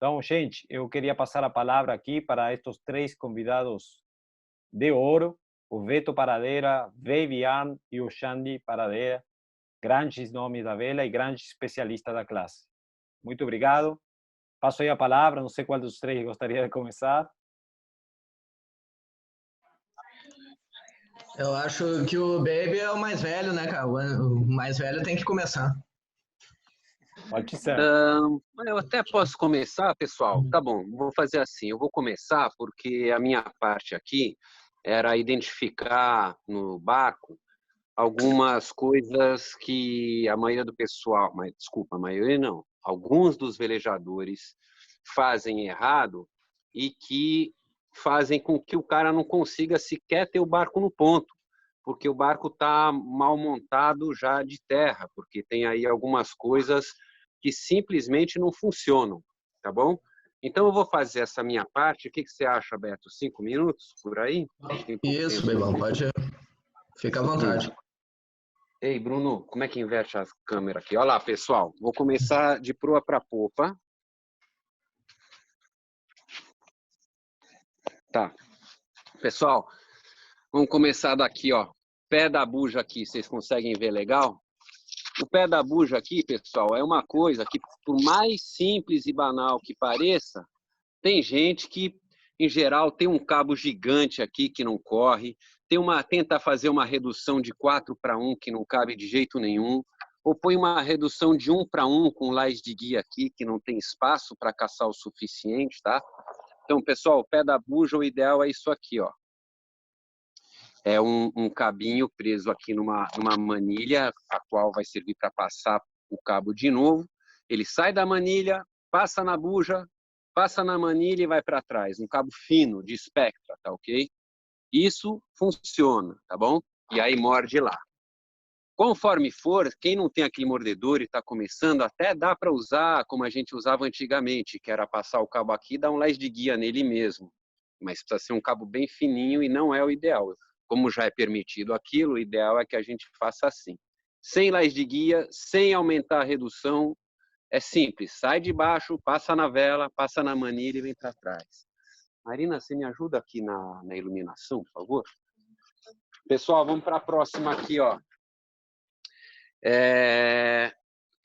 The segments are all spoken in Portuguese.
Então, gente, eu queria passar a palavra aqui para estes três convidados de ouro, o Beto Paradeira, Vivian e o Xandi Paradeira, grandes nomes da vela e grandes especialistas da classe. Muito obrigado. Passo aí a palavra, não sei qual dos três gostaria de começar. Eu acho que o Baby é o mais velho, né, cara? O mais velho tem que começar. Pode ser. Eu até posso começar, pessoal. Tá bom, vou fazer assim. Eu vou começar porque a minha parte aqui era identificar no barco algumas coisas que a maioria do pessoal, mas desculpa, a maioria não, alguns dos velejadores fazem errado e que fazem com que o cara não consiga sequer ter o barco no ponto, porque o barco está mal montado já de terra, porque tem aí algumas coisas que simplesmente não funcionam, tá bom? Então eu vou fazer essa minha parte. O que você acha, Beto? 5 minutos por aí? Isso, Bebão, pode. Fica à vontade. Ei, Bruno, como é que inverte a câmera aqui? Olha lá, pessoal. Vou começar de proa para popa. Tá. Pessoal, vamos começar daqui, ó. Pé da buja aqui, vocês conseguem ver legal? O pé da buja aqui, pessoal, é uma coisa que, por mais simples e banal que pareça, tem gente que, em geral, tem um cabo gigante aqui que não corre, tenta fazer uma redução de 4:1 que não cabe de jeito nenhum, ou põe uma redução de 1:1 com lás de guia aqui que não tem espaço para caçar o suficiente, tá? Então, pessoal, o pé da buja, o ideal é isso aqui, ó. É um cabinho preso aqui numa manilha, a qual vai servir para passar o cabo de novo. Ele sai da manilha, passa na buja, passa na manilha e vai para trás. Um cabo fino, de espectra, tá ok? Isso funciona, tá bom? E aí morde lá. Conforme for, quem não tem aquele mordedor e está começando, até dá para usar como a gente usava antigamente, que era passar o cabo aqui e dar um lás de guia nele mesmo. Mas precisa ser um cabo bem fininho e não é o ideal. Como já é permitido aquilo, o ideal é que a gente faça assim. Sem lás de guia, sem aumentar a redução, é simples. Sai de baixo, passa na vela, passa na manilha e vem para trás. Marina, você me ajuda aqui na iluminação, por favor? Pessoal, vamos para a próxima aqui, ó.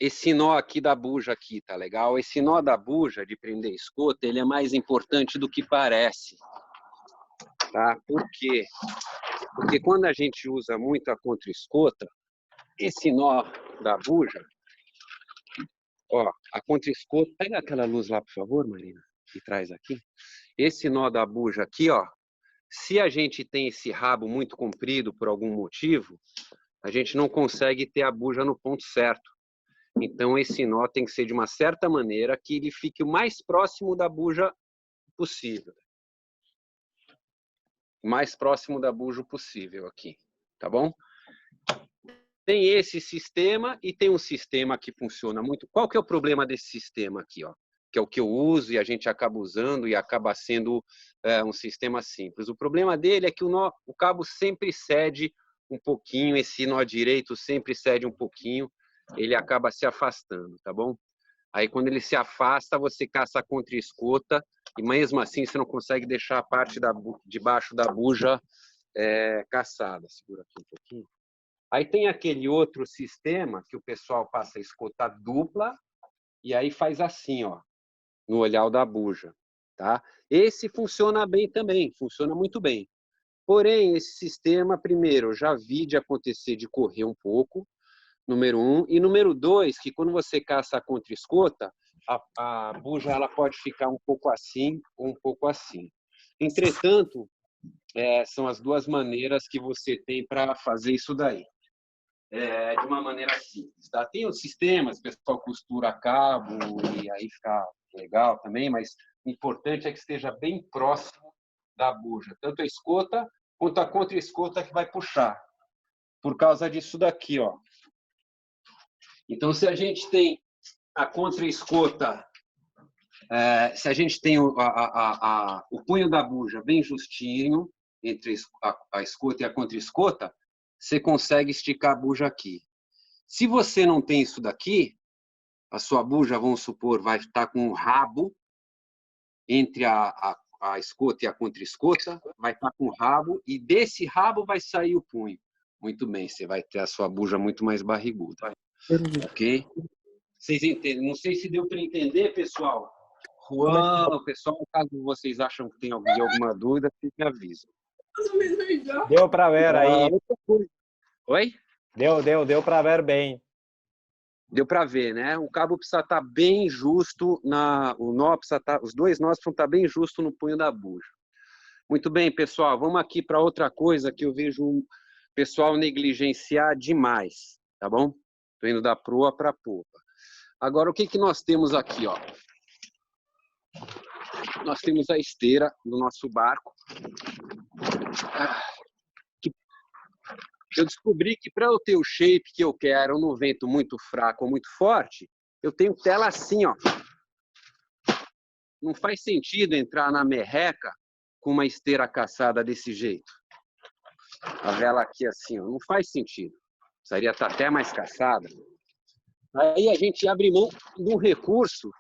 Esse nó aqui da buja aqui, tá legal? Esse nó da buja de prender escota, ele é mais importante do que parece. Tá? Por quê? Porque quando a gente usa muito a contra-escota, esse nó da buja, ó, a contra-escota, pega aquela luz lá, por favor, Marina, que traz aqui. Esse nó da buja aqui, ó, se a gente tem esse rabo muito comprido por algum motivo, a gente não consegue ter a buja no ponto certo. Então, esse nó tem que ser de uma certa maneira que ele fique o mais próximo da buja possível. Mais próximo da buja possível aqui, tá bom? Tem esse sistema e tem um sistema que funciona muito. Qual que é o problema desse sistema aqui, ó? Que é o que eu uso e a gente acaba usando e acaba sendo um sistema simples. O problema dele é que o cabo sempre cede um pouquinho, esse nó direito sempre cede um pouquinho, ele acaba se afastando, tá bom? Aí quando ele se afasta, você caça a contra-escota e mesmo assim você não consegue deixar a parte de baixo da buja caçada. Segura aqui um pouquinho. Aí tem aquele outro sistema que o pessoal passa a escota dupla e aí faz assim, ó, no olhar da buja, tá? Esse funciona bem também, funciona muito bem. Porém, esse sistema, primeiro, eu já vi de acontecer de correr um pouco, número 1. E número 2, que quando você caça a contra-escota, a buja ela pode ficar um pouco assim ou um pouco assim. Entretanto, são as duas maneiras que você tem para fazer isso daí. De uma maneira simples, tá? Tem os sistemas, o pessoal costura cabo e aí fica legal também, mas o importante é que esteja bem próximo da buja, tanto a escota quanto a contra-escota que vai puxar, por causa disso daqui, ó. Então, se a gente tem a contra-escota, se a gente tem o punho da buja bem justinho entre a escota e a contra-escota, você consegue esticar a buja aqui. Se você não tem isso daqui, a sua buja, vamos supor, vai estar com um rabo entre a escota e a contra-escota, vai estar com o rabo, e desse rabo vai sair o punho. Muito bem, você vai ter a sua buja muito mais barriguda. Ok? Vocês entendem? Não sei se deu para entender, pessoal. Juan, pessoal, caso vocês acham que tem alguma dúvida, me avisam. Deu para ver aí. Oi? Deu para ver bem. Deu para ver, né? O cabo precisa estar bem justo, o nó precisa estar, os dois nós precisam estar bem justo no punho da buja. Muito bem, pessoal, vamos aqui para outra coisa que eu vejo o pessoal negligenciar demais, tá bom? Estou indo da proa para a popa. Agora, o que nós temos aqui, ó? Nós temos a esteira do nosso barco. Eu descobri que para eu ter o shape que eu quero no vento muito fraco ou muito forte, eu tenho tela assim, ó. Não faz sentido entrar na merreca com uma esteira caçada desse jeito. A vela aqui assim, ó, não faz sentido. Precisaria estar até mais caçada. Aí a gente abre mão de um recurso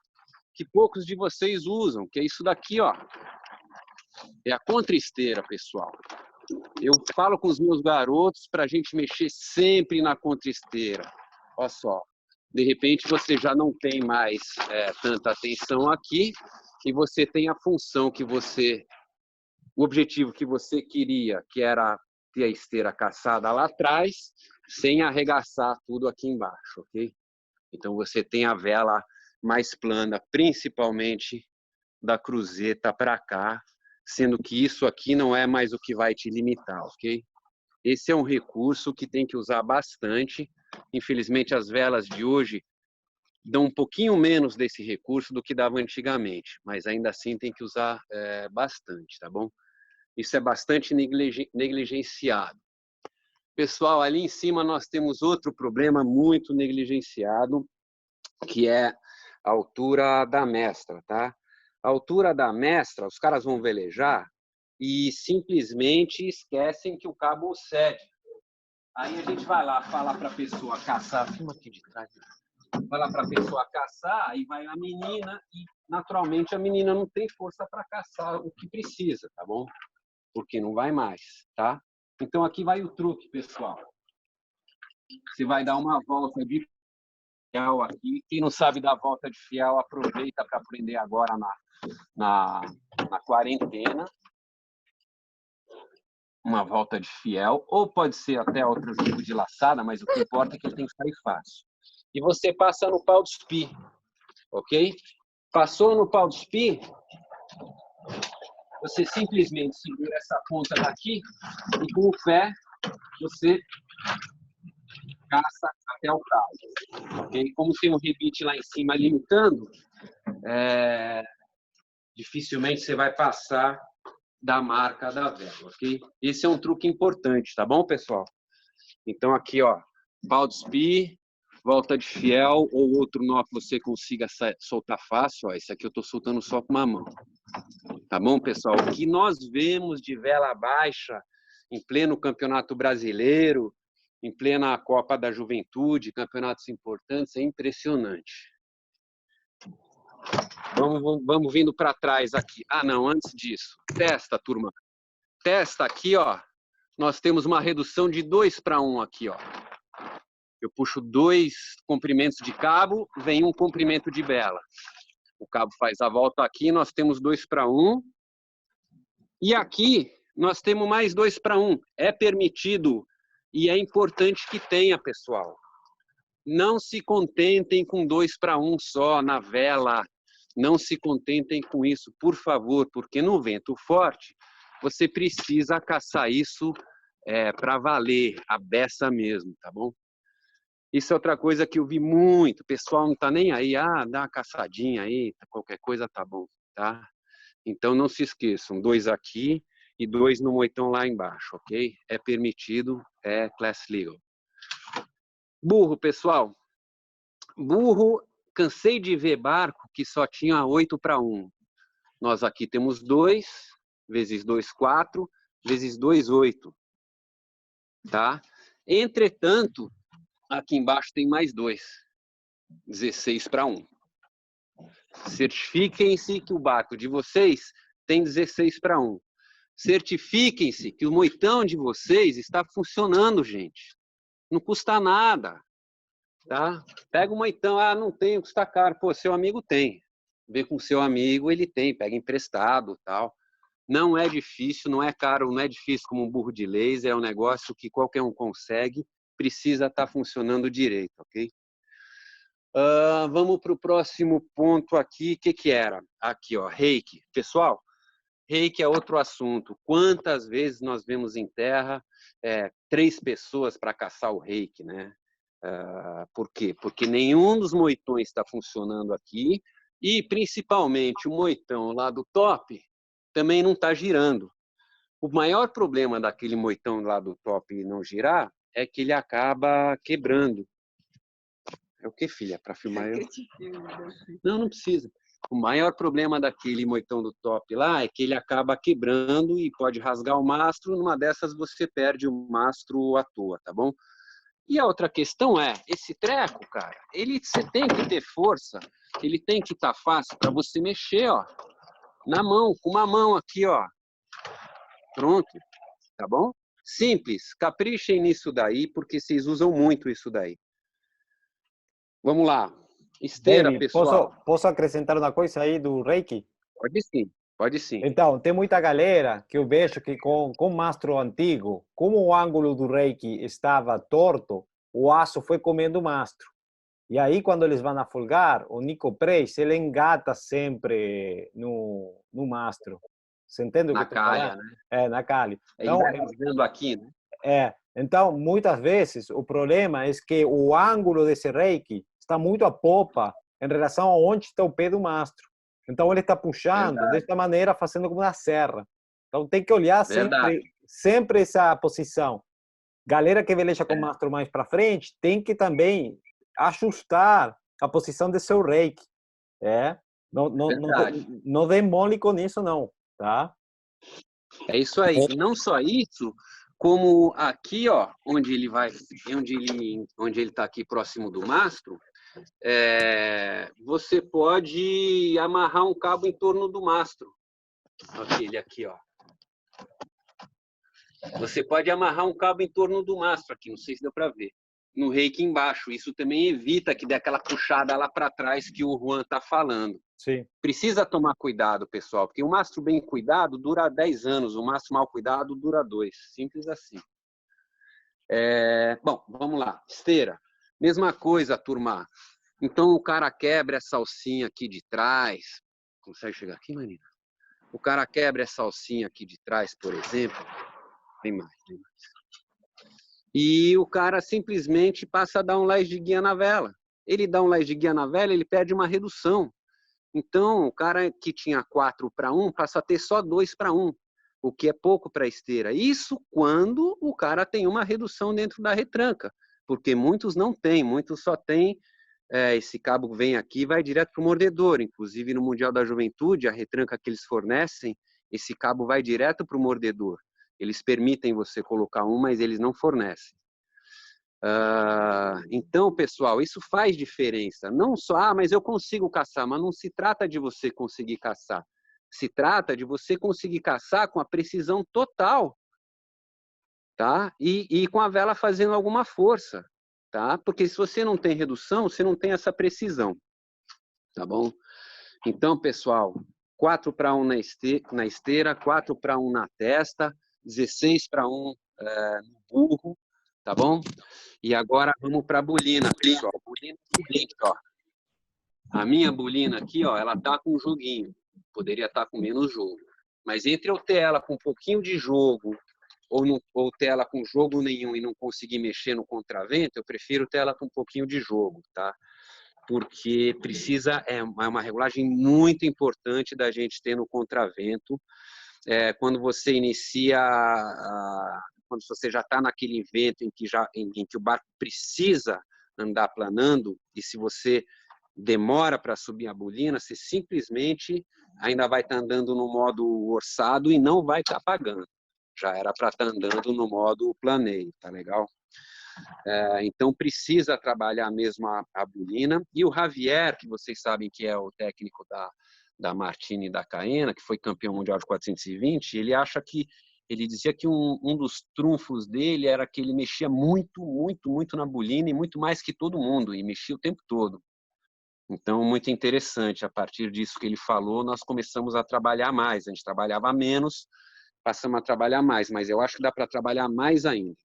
que poucos de vocês usam, que é isso daqui, ó. É a contra-esteira, pessoal. Eu falo com os meus garotos para a gente mexer sempre na contra-esteira. Olha só, de repente você já não tem mais tanta atenção aqui e você tem a função que você, o objetivo que você queria, que era ter a esteira caçada lá atrás, sem arregaçar tudo aqui embaixo, ok? Então você tem a vela mais plana, principalmente da cruzeta para cá, sendo que isso aqui não é mais o que vai te limitar, ok? Esse é um recurso que tem que usar bastante. Infelizmente, as velas de hoje dão um pouquinho menos desse recurso do que dava antigamente, mas ainda assim tem que usar bastante, tá bom? Isso é bastante negligenciado. Pessoal, ali em cima nós temos outro problema muito negligenciado, que é a altura da mestra, tá? A altura da mestra, os caras vão velejar e simplesmente esquecem que o cabo cede. Aí a gente vai lá falar para a pessoa caçar, filma aqui de trás, vai lá para a pessoa caçar, aí vai a menina e naturalmente a menina não tem força para caçar o que precisa, tá bom? Porque não vai mais, tá? Então aqui vai o truque, pessoal. Você vai dar uma volta de fiel aqui. Quem não sabe dar volta de fiel, aproveita para aprender agora na quarentena. Uma volta de fiel, ou pode ser até outro tipo de laçada, mas o que importa é que ele tem que sair fácil. E você passa no pau de espi, ok? Passou no pau de espi, você simplesmente segura essa ponta daqui e com o pé você caça até o cabo, ok? Como tem um rebite lá em cima limitando, dificilmente você vai passar da marca da vela, ok? Esse é um truque importante, tá bom, pessoal? Então aqui, ó, pau de espi, volta de fiel ou outro nó que você consiga soltar fácil, ó, esse aqui eu tô soltando só com uma mão. Tá bom, pessoal? O que nós vemos de vela baixa em pleno Campeonato Brasileiro, em plena Copa da Juventude, campeonatos importantes, é impressionante. Vamos vindo para trás aqui. Ah, não, antes disso. Testa, turma. Testa aqui, ó. Nós temos uma redução de 2:1 aqui, ó. Eu puxo 2 comprimentos de cabo, vem um comprimento de vela. O cabo faz a volta aqui, nós temos 2:1. E aqui nós temos mais 2:1. É permitido e é importante que tenha, pessoal. Não se contentem com 2:1 só na vela. Não se contentem com isso, por favor, porque no vento forte você precisa caçar isso para valer, a beça mesmo, tá bom? Isso é outra coisa que eu vi muito, o pessoal não tá nem aí, dá uma caçadinha aí, qualquer coisa tá bom, tá? Então não se esqueçam, 2 aqui e 2 no moitão lá embaixo, ok? É permitido, é class legal. Burro, pessoal. Burro, cansei de ver barco que só tinha 8:1. Nós aqui temos 2, vezes 2, 4, vezes 2, 8. Tá? Entretanto, aqui embaixo tem mais 2. 16:1. Certifiquem-se que o barco de vocês tem 16:1. Certifiquem-se que o moitão de vocês está funcionando, gente. Não custa nada, tá? Pega o moitão, não tem, custa caro. Pô, seu amigo tem. Vê com seu amigo, ele tem, pega emprestado, tal. Não é difícil, não é caro, não é difícil como um burro de laser, é um negócio que qualquer um consegue, precisa estar funcionando direito, ok? Vamos para o próximo ponto aqui. O que era? Aqui, ó, reiki. Pessoal, reiki é outro assunto. Quantas vezes nós vemos em terra 3 pessoas para caçar o reiki, né? Por quê? Porque nenhum dos moitões está funcionando aqui e, principalmente, o moitão lá do top também não está girando. O maior problema daquele moitão lá do top não girar é que ele acaba quebrando. É o que, filha? Para filmar eu? Não, não precisa. O maior problema daquele moitão do top lá é que ele acaba quebrando e pode rasgar o mastro. Numa dessas você perde o mastro à toa, tá bom? E a outra questão é, esse treco, cara, você tem que ter força, ele tem que estar fácil para você mexer, ó, na mão, com uma mão aqui, ó. Pronto, tá bom? Simples, caprichem nisso daí, porque vocês usam muito isso daí. Vamos lá. Esteira, David, pessoal. posso acrescentar uma coisa aí do Reiki? Pode sim, pode sim. Então, tem muita galera que eu vejo que com mastro antigo, como o ângulo do Reiki estava torto, o aço foi comendo o mastro. E aí, quando eles vão afolgar, o Nico Preis, ele engata sempre no mastro. Você entende o que Na eu estou falando? calha, né? Na calha. Ele Então, vai rasgando aqui, né? então, muitas vezes, o problema é que o ângulo desse Reiki está muito a popa em relação a onde está o pé do mastro. Então, ele está puxando Verdade. desta maneira, fazendo como uma serra. Então, tem que olhar sempre essa posição. Galera que veleja com o mastro mais para frente, tem que também ajustar a posição de seu Reiki. Não dê mole com isso, não. Tá? É isso aí. E não só isso, como aqui, ó, onde ele está aqui próximo do mastro, você pode amarrar um cabo em torno do mastro. Aquele aqui, ó. Você pode amarrar um cabo em torno do mastro aqui, não sei se deu para ver. No reiki embaixo. Isso também evita que dê aquela puxada lá para trás que o Juan está falando. Sim. Precisa tomar cuidado, pessoal, porque o mastro bem cuidado dura 10 anos, o mastro mal cuidado dura 2. Simples assim. Bom, vamos lá. Esteira. Mesma coisa, turma. Então o cara quebra essa alcinha aqui de trás. Consegue chegar aqui, Marina? O cara quebra essa alcinha aqui de trás, por exemplo. Tem mais. E o cara simplesmente passa a dar um lás de guia na vela. Ele dá um lás de guia na vela, ele perde uma redução. Então, o cara que tinha 4:1 passa a ter só 2:1, o que é pouco para a esteira. Isso quando o cara tem uma redução dentro da retranca, porque muitos não têm, muitos só têm, esse cabo vem aqui e vai direto para o mordedor. Inclusive, no Mundial da Juventude, a retranca que eles fornecem, esse cabo vai direto para o mordedor. Eles permitem você colocar um, mas eles não fornecem. Então, pessoal, isso faz diferença. Não só, mas eu consigo caçar, mas não se trata de você conseguir caçar. Se trata de você conseguir caçar com a precisão total, tá? E com a vela fazendo alguma força, tá? Porque se você não tem redução, você não tem essa precisão, tá bom? Então, pessoal, 4:1 na esteira, 4:1 na testa, 16:1 no burro, tá bom? E agora vamos para a bolina, pessoal. A bolina é o seguinte, ó. A minha bolina aqui, ó, ela tá com joguinho. Poderia estar com menos jogo. Mas entre eu ter ela com um pouquinho de jogo ou ter ela com jogo nenhum e não conseguir mexer no contravento, eu prefiro ter ela com um pouquinho de jogo, tá? Porque é uma regulagem muito importante da gente ter no contravento. Quando você inicia, quando você já está naquele vento em que o barco precisa andar planando, e se você demora para subir a bolina, você simplesmente ainda vai estar andando no modo orçado e não vai estar pagando. Já era para estar andando no modo planeio, tá legal? Então, precisa trabalhar mesmo a bulina. E o Javier, que vocês sabem que é o técnico da Martini e da Caena, que foi campeão mundial de 420, ele dizia que um dos trunfos dele era que ele mexia muito, muito, muito na bulina, e muito mais que todo mundo, e mexia o tempo todo. Então, muito interessante. A partir disso que ele falou, nós começamos a trabalhar mais. A gente trabalhava menos, passamos a trabalhar mais, mas eu acho que dá para trabalhar mais ainda.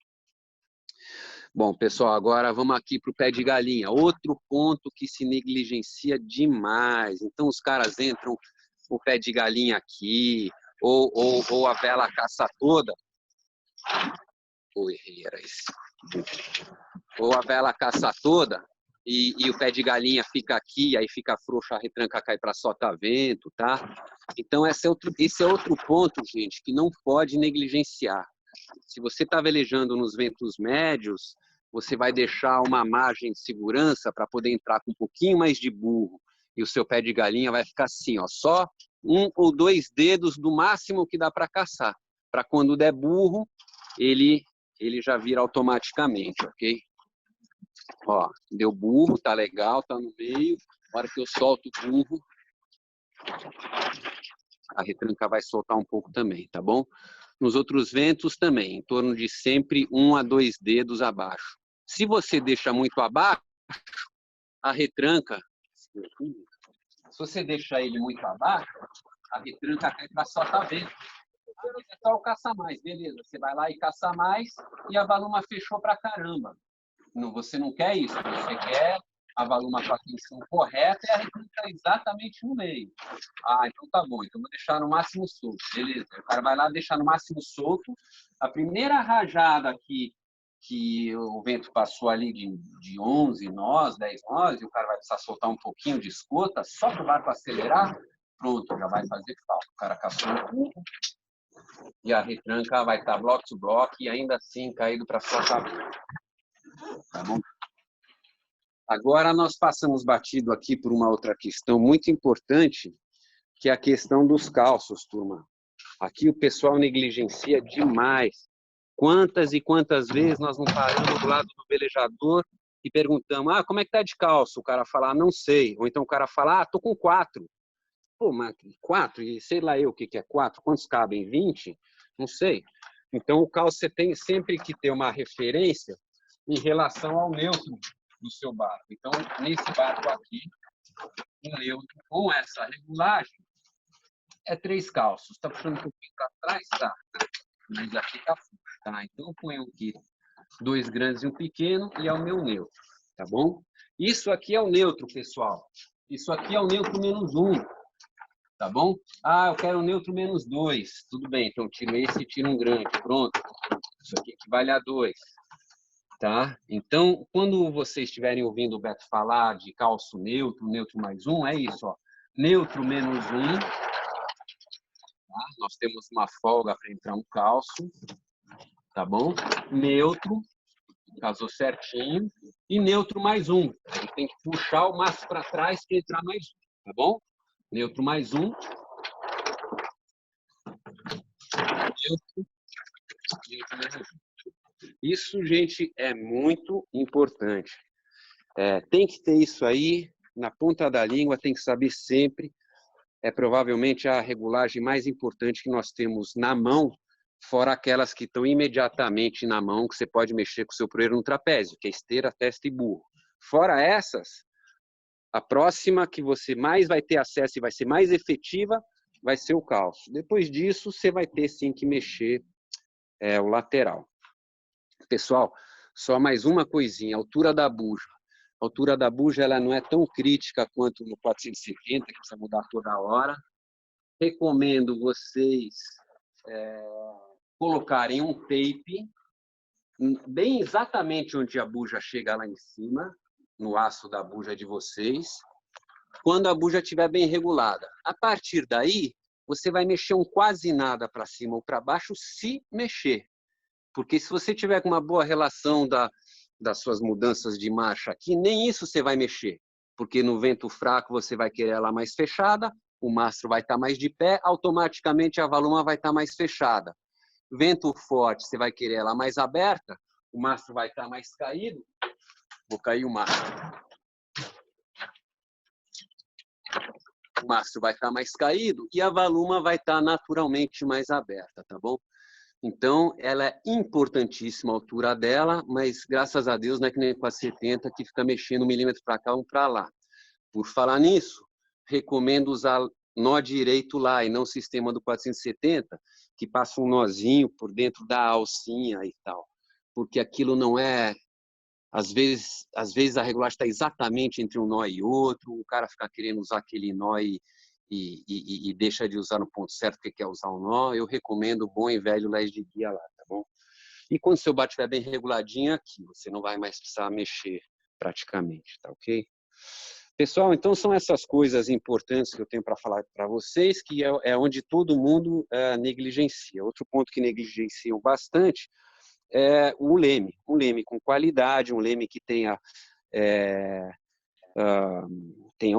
Bom, pessoal, agora vamos aqui para o pé de galinha. Outro ponto que se negligencia demais. Então, os caras entram o pé de galinha aqui, ou a vela caça toda. Errei, era esse. Ou a vela caça toda e o pé de galinha fica aqui, aí fica frouxo, a retranca cai para sota-vento, tá? Então, esse é outro ponto, gente, que não pode negligenciar. Se você está velejando nos ventos médios, você vai deixar uma margem de segurança para poder entrar com um pouquinho mais de burro. E o seu pé de galinha vai ficar assim, ó, só 1 ou 2 dedos do máximo que dá para caçar. Para quando der burro, ele já vira automaticamente, ok? Ó, deu burro, tá legal, tá no meio. Na hora que eu solto o burro, a retranca vai soltar um pouco também, tá bom? Nos outros ventos também, em torno de sempre 1 a 2 dedos abaixo. Se você deixa muito abaixo, a retranca, se você deixar ele muito abaixo, a retranca cai para sota-vento. É só caçar mais, beleza. Você vai lá e caça mais e a valuma fechou pra caramba. Não, você não quer isso, você quer a valuma com a tensão correta e a retranca exatamente no meio. Então tá bom, então vou deixar no máximo solto, beleza. O cara vai lá deixar no máximo solto. A primeira rajada que o vento passou ali de 11 nós, 10 nós, e o cara vai precisar soltar um pouquinho de escota, só para o barco acelerar, pronto, já vai fazer falta. O cara caçou um pouco e a retranca vai estar bloco to bloco e ainda assim caído para sota-vento. Tá bom? Agora nós passamos batido aqui por uma outra questão muito importante, que é a questão dos calços, turma. Aqui o pessoal negligencia demais. Quantas e quantas vezes nós não paramos do lado do velejador e perguntamos, como é que tá de calço? O cara fala, não sei. Ou então o cara fala, tô com 4. Pô, mas 4? E sei lá eu o que é 4? Quantos cabem? 20? Não sei. Então o calço você tem sempre que ter uma referência em relação ao neutro do seu barco. Então, nesse barco aqui, o neutro com essa regulagem é 3 calços. Está puxando um pouquinho para trás? Tá. Mas aqui está full. Tá? Então, eu ponho aqui 2 grandes e um pequeno e é o meu neutro. Tá bom? Isso aqui é o neutro, pessoal. Isso aqui é o neutro menos 1. Tá bom? Eu quero o neutro menos 2. Tudo bem, então tiro esse e tiro um grande. Pronto. Isso aqui equivale a 2. Tá? Então, quando vocês estiverem ouvindo o Beto falar de calço neutro, neutro mais 1, é isso, ó. Neutro menos 1. Tá? Nós temos uma folga para entrar um calço. Tá bom? Neutro, casou certinho. E neutro mais 1. Ele tem que puxar o máximo para trás para entrar mais 1. Tá bom? Neutro mais 1. Neutro menos 1. Isso, gente, é muito importante. Tem que ter isso aí na ponta da língua, tem que saber sempre. É provavelmente a regulagem mais importante que nós temos na mão, fora aquelas que estão imediatamente na mão, que você pode mexer com o seu proeiro no trapézio, que é esteira, testa e burro. Fora essas, a próxima que você mais vai ter acesso e vai ser mais efetiva vai ser o calço. Depois disso, você vai ter sim que mexer o lateral. Pessoal, só mais uma coisinha, a altura da buja. A altura da buja ela não é tão crítica quanto no 470, que precisa mudar toda hora. Recomendo vocês colocarem um tape bem exatamente onde a buja chega lá em cima, no aço da buja de vocês, quando a buja estiver bem regulada. A partir daí, você vai mexer um quase nada para cima ou para baixo, se mexer. Porque se você tiver com uma boa relação das suas mudanças de marcha aqui, nem isso você vai mexer. Porque no vento fraco você vai querer ela mais fechada, o mastro vai estar mais de pé, automaticamente a valuma vai estar mais fechada. Vento forte, você vai querer ela mais aberta, o mastro vai estar mais caído. Vou cair o mastro. O mastro vai estar mais caído e a valuma vai estar naturalmente mais aberta, tá bom? Então, ela é importantíssima a altura dela, mas graças a Deus não é que nem com a 70 que fica mexendo 1 milímetro para cá, 1 para lá. Por falar nisso, recomendo usar nó direito lá e não o sistema do 470, que passa um nozinho por dentro da alcinha e tal. Porque aquilo não é... Às vezes a regulagem está exatamente entre um nó e outro, o cara fica querendo usar aquele nó e deixa de usar no ponto certo porque quer usar o nó. Eu recomendo o bom e velho lés de guia lá, tá bom? E quando seu bar estiver bem reguladinho aqui, você não vai mais precisar mexer praticamente, tá ok? Pessoal, então são essas coisas importantes que eu tenho para falar para vocês, que é onde todo mundo negligencia. Outro ponto que negligenciam bastante é um leme com qualidade, um leme que tenha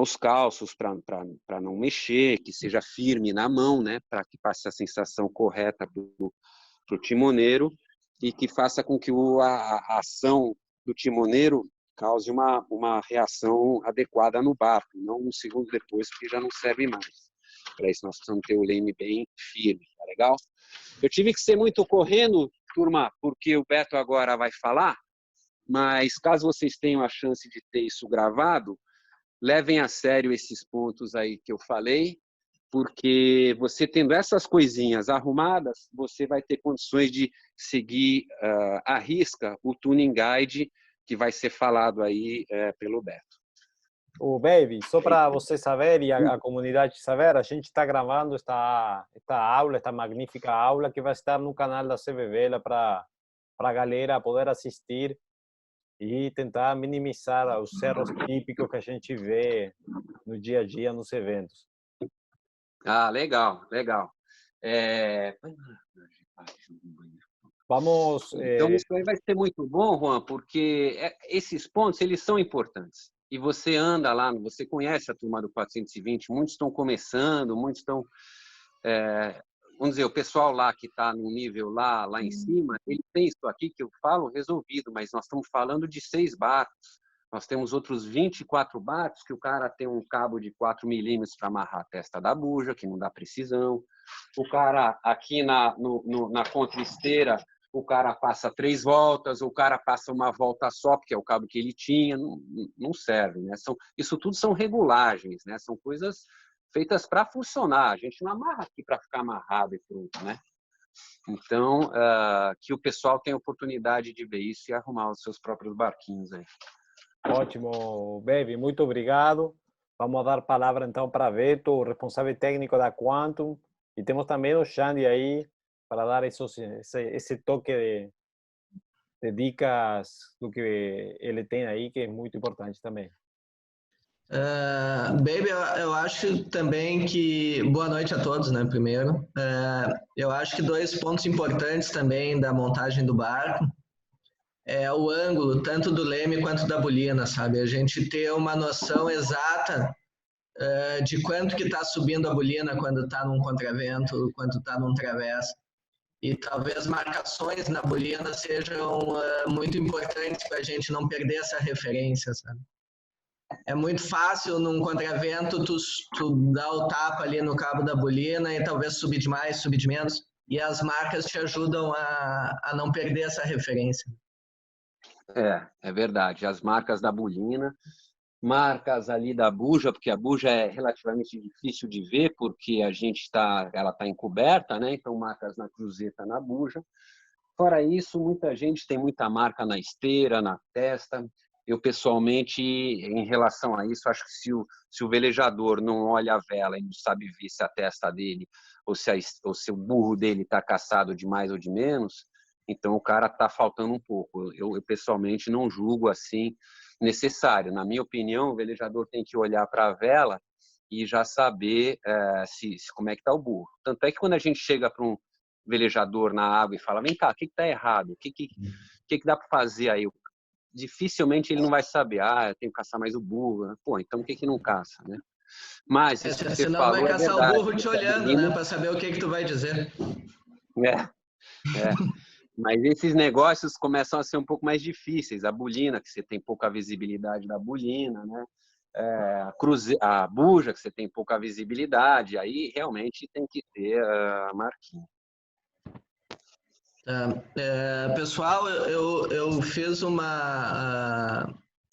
os calços para não mexer, que seja firme na mão, né, para que passe a sensação correta para o timoneiro e que faça com que a ação do timoneiro cause uma reação adequada no barco, não um segundo depois, porque já não serve mais. Para isso nós precisamos ter o leme bem firme, tá legal? Eu tive que ser muito correndo, turma, porque o Beto agora vai falar, mas caso vocês tenham a chance de ter isso gravado, levem a sério esses pontos aí que eu falei, porque você tendo essas coisinhas arrumadas, você vai ter condições de seguir à risca o tuning guide que vai ser falado aí pelo Beto. O Baby, só para você saber e a comunidade saber, a gente está gravando esta aula, esta magnífica aula que vai estar no canal da CVVela para a galera poder assistir e tentar minimizar os erros típicos que a gente vê no dia a dia nos eventos. Ah, legal, legal. Vamos. Então, isso aí vai ser muito bom, Juan, porque esses pontos, eles são importantes. E você anda lá, você conhece a turma do 420, muitos estão começando, muitos estão... vamos dizer, o pessoal lá que está no nível lá em cima, ele tem isso aqui que eu falo resolvido, mas nós estamos falando de 6 barcos. Nós temos outros 24 barcos que o cara tem um cabo de 4 milímetros para amarrar a testa da buja, que não dá precisão. O cara aqui na contraesteira, o cara passa 3 voltas, o cara passa uma volta só, porque é o cabo que ele tinha, não serve, né? Isso tudo são regulagens, né? São coisas feitas para funcionar. A gente não amarra aqui para ficar amarrado e pronto, né? Então, que o pessoal tenha oportunidade de ver isso e arrumar os seus próprios barquinhos aí. Ótimo, Baby, muito obrigado. Vamos dar palavra então para Beto, o responsável técnico da Quantum, e temos também o Xandi aí para dar esse toque de dicas do que ele tem aí, que é muito importante também. Baby, eu acho também que... Boa noite a todos, né, primeiro. Eu acho que 2 pontos importantes também da montagem do barco é o ângulo, tanto do leme quanto da bolina, sabe? A gente ter uma noção exata de quanto que está subindo a bolina quando está num contravento, quando está num través. E talvez marcações na bolina sejam muito importantes para a gente não perder essa referência, sabe? É muito fácil num contravento tu dar o tapa ali no cabo da bolina e talvez subir de mais, subir de menos. E as marcas te ajudam a não perder essa referência. É verdade. As marcas da bolina, marcas ali da buja, porque a buja é relativamente difícil de ver, porque ela está encoberta, né? Então, marcas na cruzeta, na buja. Fora isso, muita gente tem muita marca na esteira, na testa. Eu, pessoalmente, em relação a isso, acho que se o velejador não olha a vela e não sabe ver se a testa dele ou se o burro dele está caçado de mais ou de menos, então o cara está faltando um pouco. Eu, pessoalmente, não julgo assim necessário. Na minha opinião, o velejador tem que olhar para a vela e já saber como é que está o burro. Tanto é que quando a gente chega para um velejador na água e fala, vem cá, o que está errado? O que dá para fazer aí? Dificilmente ele não vai saber, eu tenho que caçar mais o burro. Pô, então por que não caça, né? Mas isso que você senão falou vai caçar verdade, o burro te olhando, né? Para saber o que tu vai dizer. Mas esses negócios começam a ser um pouco mais difíceis. A bulina, que você tem pouca visibilidade da bulina, né? A buja, que você tem pouca visibilidade, aí realmente tem que ter a marquinha. Pessoal, eu fiz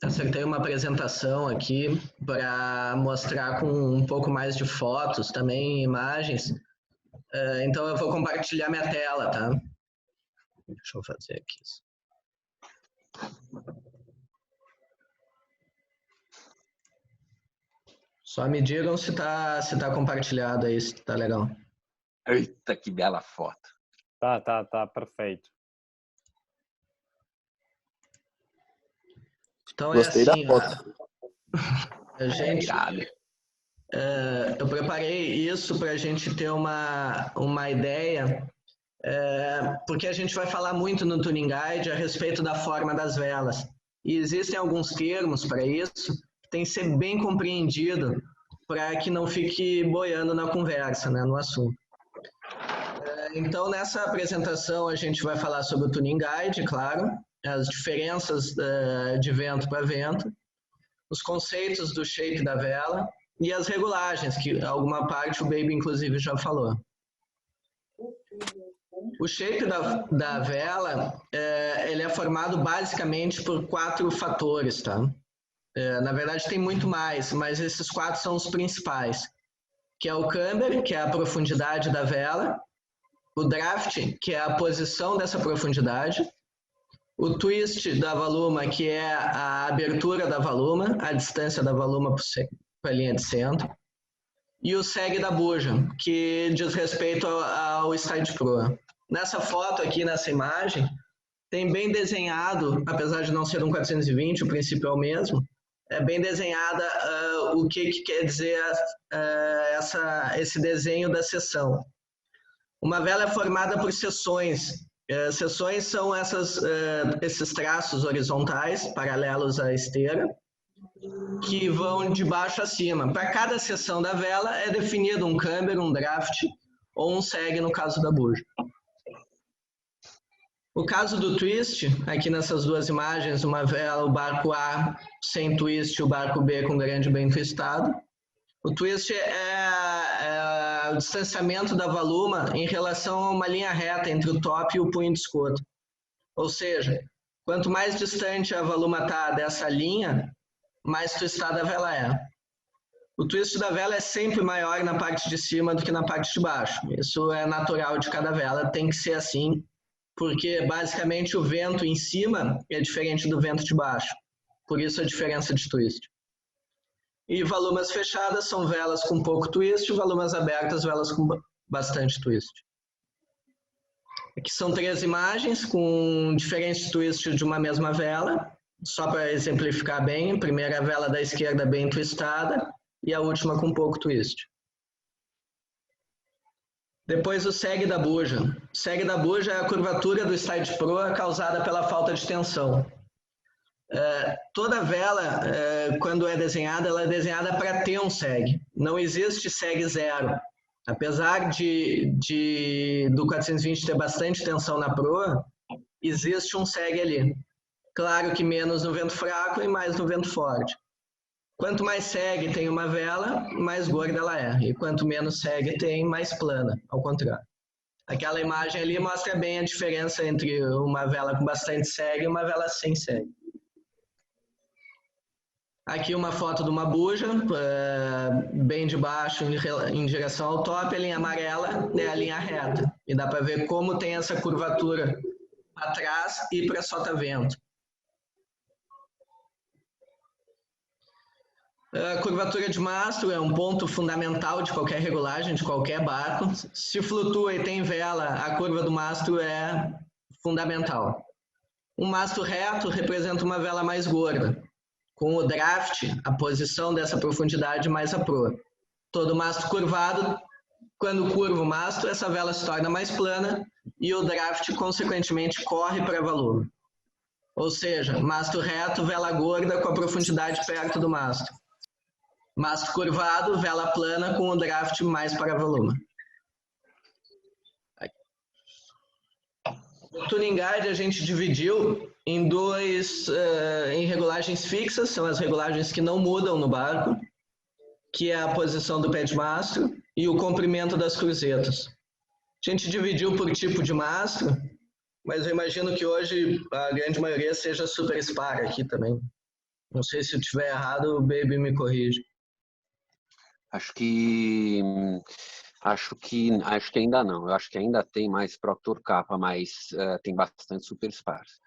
acertei uma apresentação aqui para mostrar com um pouco mais de fotos, também imagens. Então eu vou compartilhar minha tela, tá? Deixa eu fazer aqui isso. Só me digam se tá compartilhado aí, se tá legal. Eita, que bela foto. Tá, perfeito. Então Gostei é assim, da foto. A gente, eu preparei isso para a gente ter uma ideia, porque a gente vai falar muito no Tuning Guide a respeito da forma das velas. E existem alguns termos para isso que tem que ser bem compreendido para que não fique boiando na conversa, né, no assunto. Então, nessa apresentação, a gente vai falar sobre o Tuning Guide, claro, as diferenças de vento para vento, os conceitos do shape da vela e as regulagens, que alguma parte o Baby, inclusive, já falou. O shape da vela, ele é formado basicamente por 4 fatores, tá? Na verdade, tem muito mais, mas esses 4 são os principais, que é o camber, que é a profundidade da vela, o draft, que é a posição dessa profundidade, o twist da valuma, que é a abertura da valuma, a distância da valuma para a linha de centro, e o seg da buja, que diz respeito ao side proa. Nessa foto aqui, nessa imagem, tem bem desenhado, apesar de não ser um 420, o princípio é o mesmo, é bem desenhada o que quer dizer esse desenho da seção. Uma vela é formada por seções. Seções são esses traços horizontais, paralelos à esteira, que vão de baixo a cima. Para cada seção da vela é definido um camber, um draft ou um seg no caso da buja. O caso do twist, aqui nessas 2 imagens, uma vela, o barco A sem twist, o barco B com grande bem twistado. O twist é o distanciamento da valuma em relação a uma linha reta entre o top e o punho de escoto. Ou seja, quanto mais distante a valuma está dessa linha, mais twistada a vela é. O twist da vela é sempre maior na parte de cima do que na parte de baixo. Isso é natural de cada vela, tem que ser assim, porque basicamente o vento em cima é diferente do vento de baixo. Por isso a diferença de twist. E valumas fechadas são velas com pouco twist, valumas abertas, velas com bastante twist. Aqui são 3 imagens com diferentes twists de uma mesma vela, só para exemplificar bem. A primeira vela da esquerda bem twistada e a última com pouco twist. Depois o seg da buja. O seg da buja é a curvatura do side proa causada pela falta de tensão. Toda vela, quando é desenhada, ela é desenhada para ter um seg. Não existe seg zero. Apesar do 420 ter bastante tensão na proa, existe um seg ali. Claro que menos no vento fraco e mais no vento forte. Quanto mais seg tem uma vela, mais gorda ela é. E quanto menos seg tem, mais plana, ao contrário. Aquela imagem ali mostra bem a diferença entre uma vela com bastante seg e uma vela sem seg. Aqui uma foto de uma buja, bem de baixo em direção ao top, a linha amarela é a linha reta. E dá para ver como tem essa curvatura atrás e para sotavento. A curvatura de mastro é um ponto fundamental de qualquer regulagem, de qualquer barco. Se flutua e tem vela, a curva do mastro é fundamental. Um mastro reto representa uma vela mais gorda. Com o draft, a posição dessa profundidade mais a proa. Todo mastro curvado, quando curva o mastro, essa vela se torna mais plana e o draft, consequentemente, corre para a valuma. Ou seja, mastro reto, vela gorda com a profundidade perto do mastro. Mastro curvado, vela plana com o draft mais para a valuma. O tuning guide a gente dividiu em em regulagens fixas, são as regulagens que não mudam no barco, que é a posição do pé de mastro e o comprimento das cruzetas. A gente dividiu por tipo de mastro, mas eu imagino que hoje a grande maioria seja super spar aqui também. Não sei se eu estiver errado, o Baby me corrige. Acho que ainda não. Eu acho que ainda tem mais Proctor Kappa, mas tem bastante Super Spars.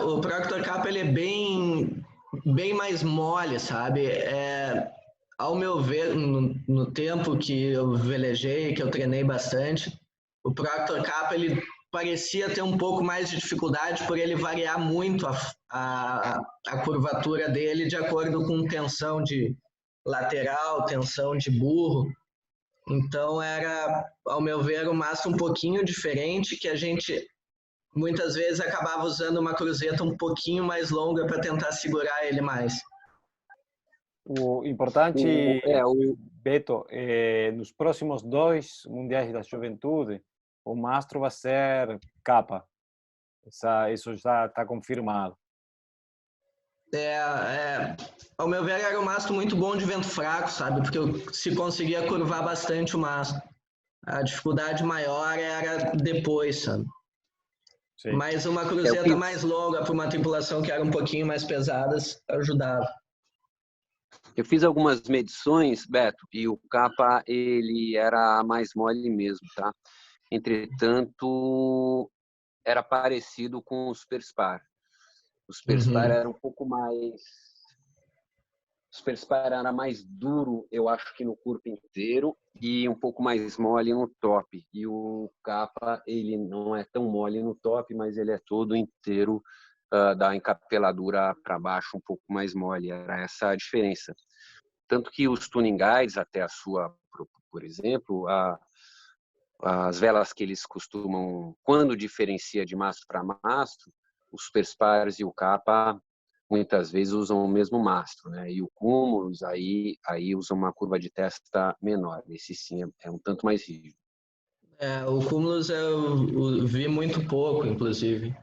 O Proctor Kappa ele é bem mais mole, sabe? Ao meu ver, no tempo que eu velejei, que eu treinei bastante, o Proctor Kappa ele parecia ter um pouco mais de dificuldade por ele variar muito a curvatura dele de acordo com tensão de lateral, tensão de burro. Então era, ao meu ver, um mastro um pouquinho diferente, que a gente muitas vezes acabava usando uma cruzeta um pouquinho mais longa para tentar segurar ele mais. O importante, Beto, nos próximos 2 Mundiais da Juventude, o mastro vai ser Kappa. Isso já está confirmado. Ao meu ver, era um mastro muito bom de vento fraco, sabe? Porque se conseguia curvar bastante o mastro. A dificuldade maior era depois, sabe? Sim. Mas uma cruzeta mais longa para uma tripulação que era um pouquinho mais pesadas ajudava. Eu fiz algumas medições, Beto, e o Kappa ele era mais mole mesmo, tá? Entretanto, era parecido com o Super Spar. O Super Spar era um pouco mais... O Super Spar era mais duro, eu acho que no corpo inteiro, e um pouco mais mole no top. E o Kappa, ele não é tão mole no top, mas ele é todo inteiro da encapeladura para baixo, um pouco mais mole. Era essa a diferença. Tanto que os tuning guides, até a sua, por exemplo, as velas que eles costumam, quando diferencia de mastro para mastro, os Super Spars e o Kappa muitas vezes usam o mesmo mastro, né? E o Cumulus aí usa uma curva de testa menor. Esse sim é um tanto mais rígido. O Cumulus eu vi muito pouco, inclusive.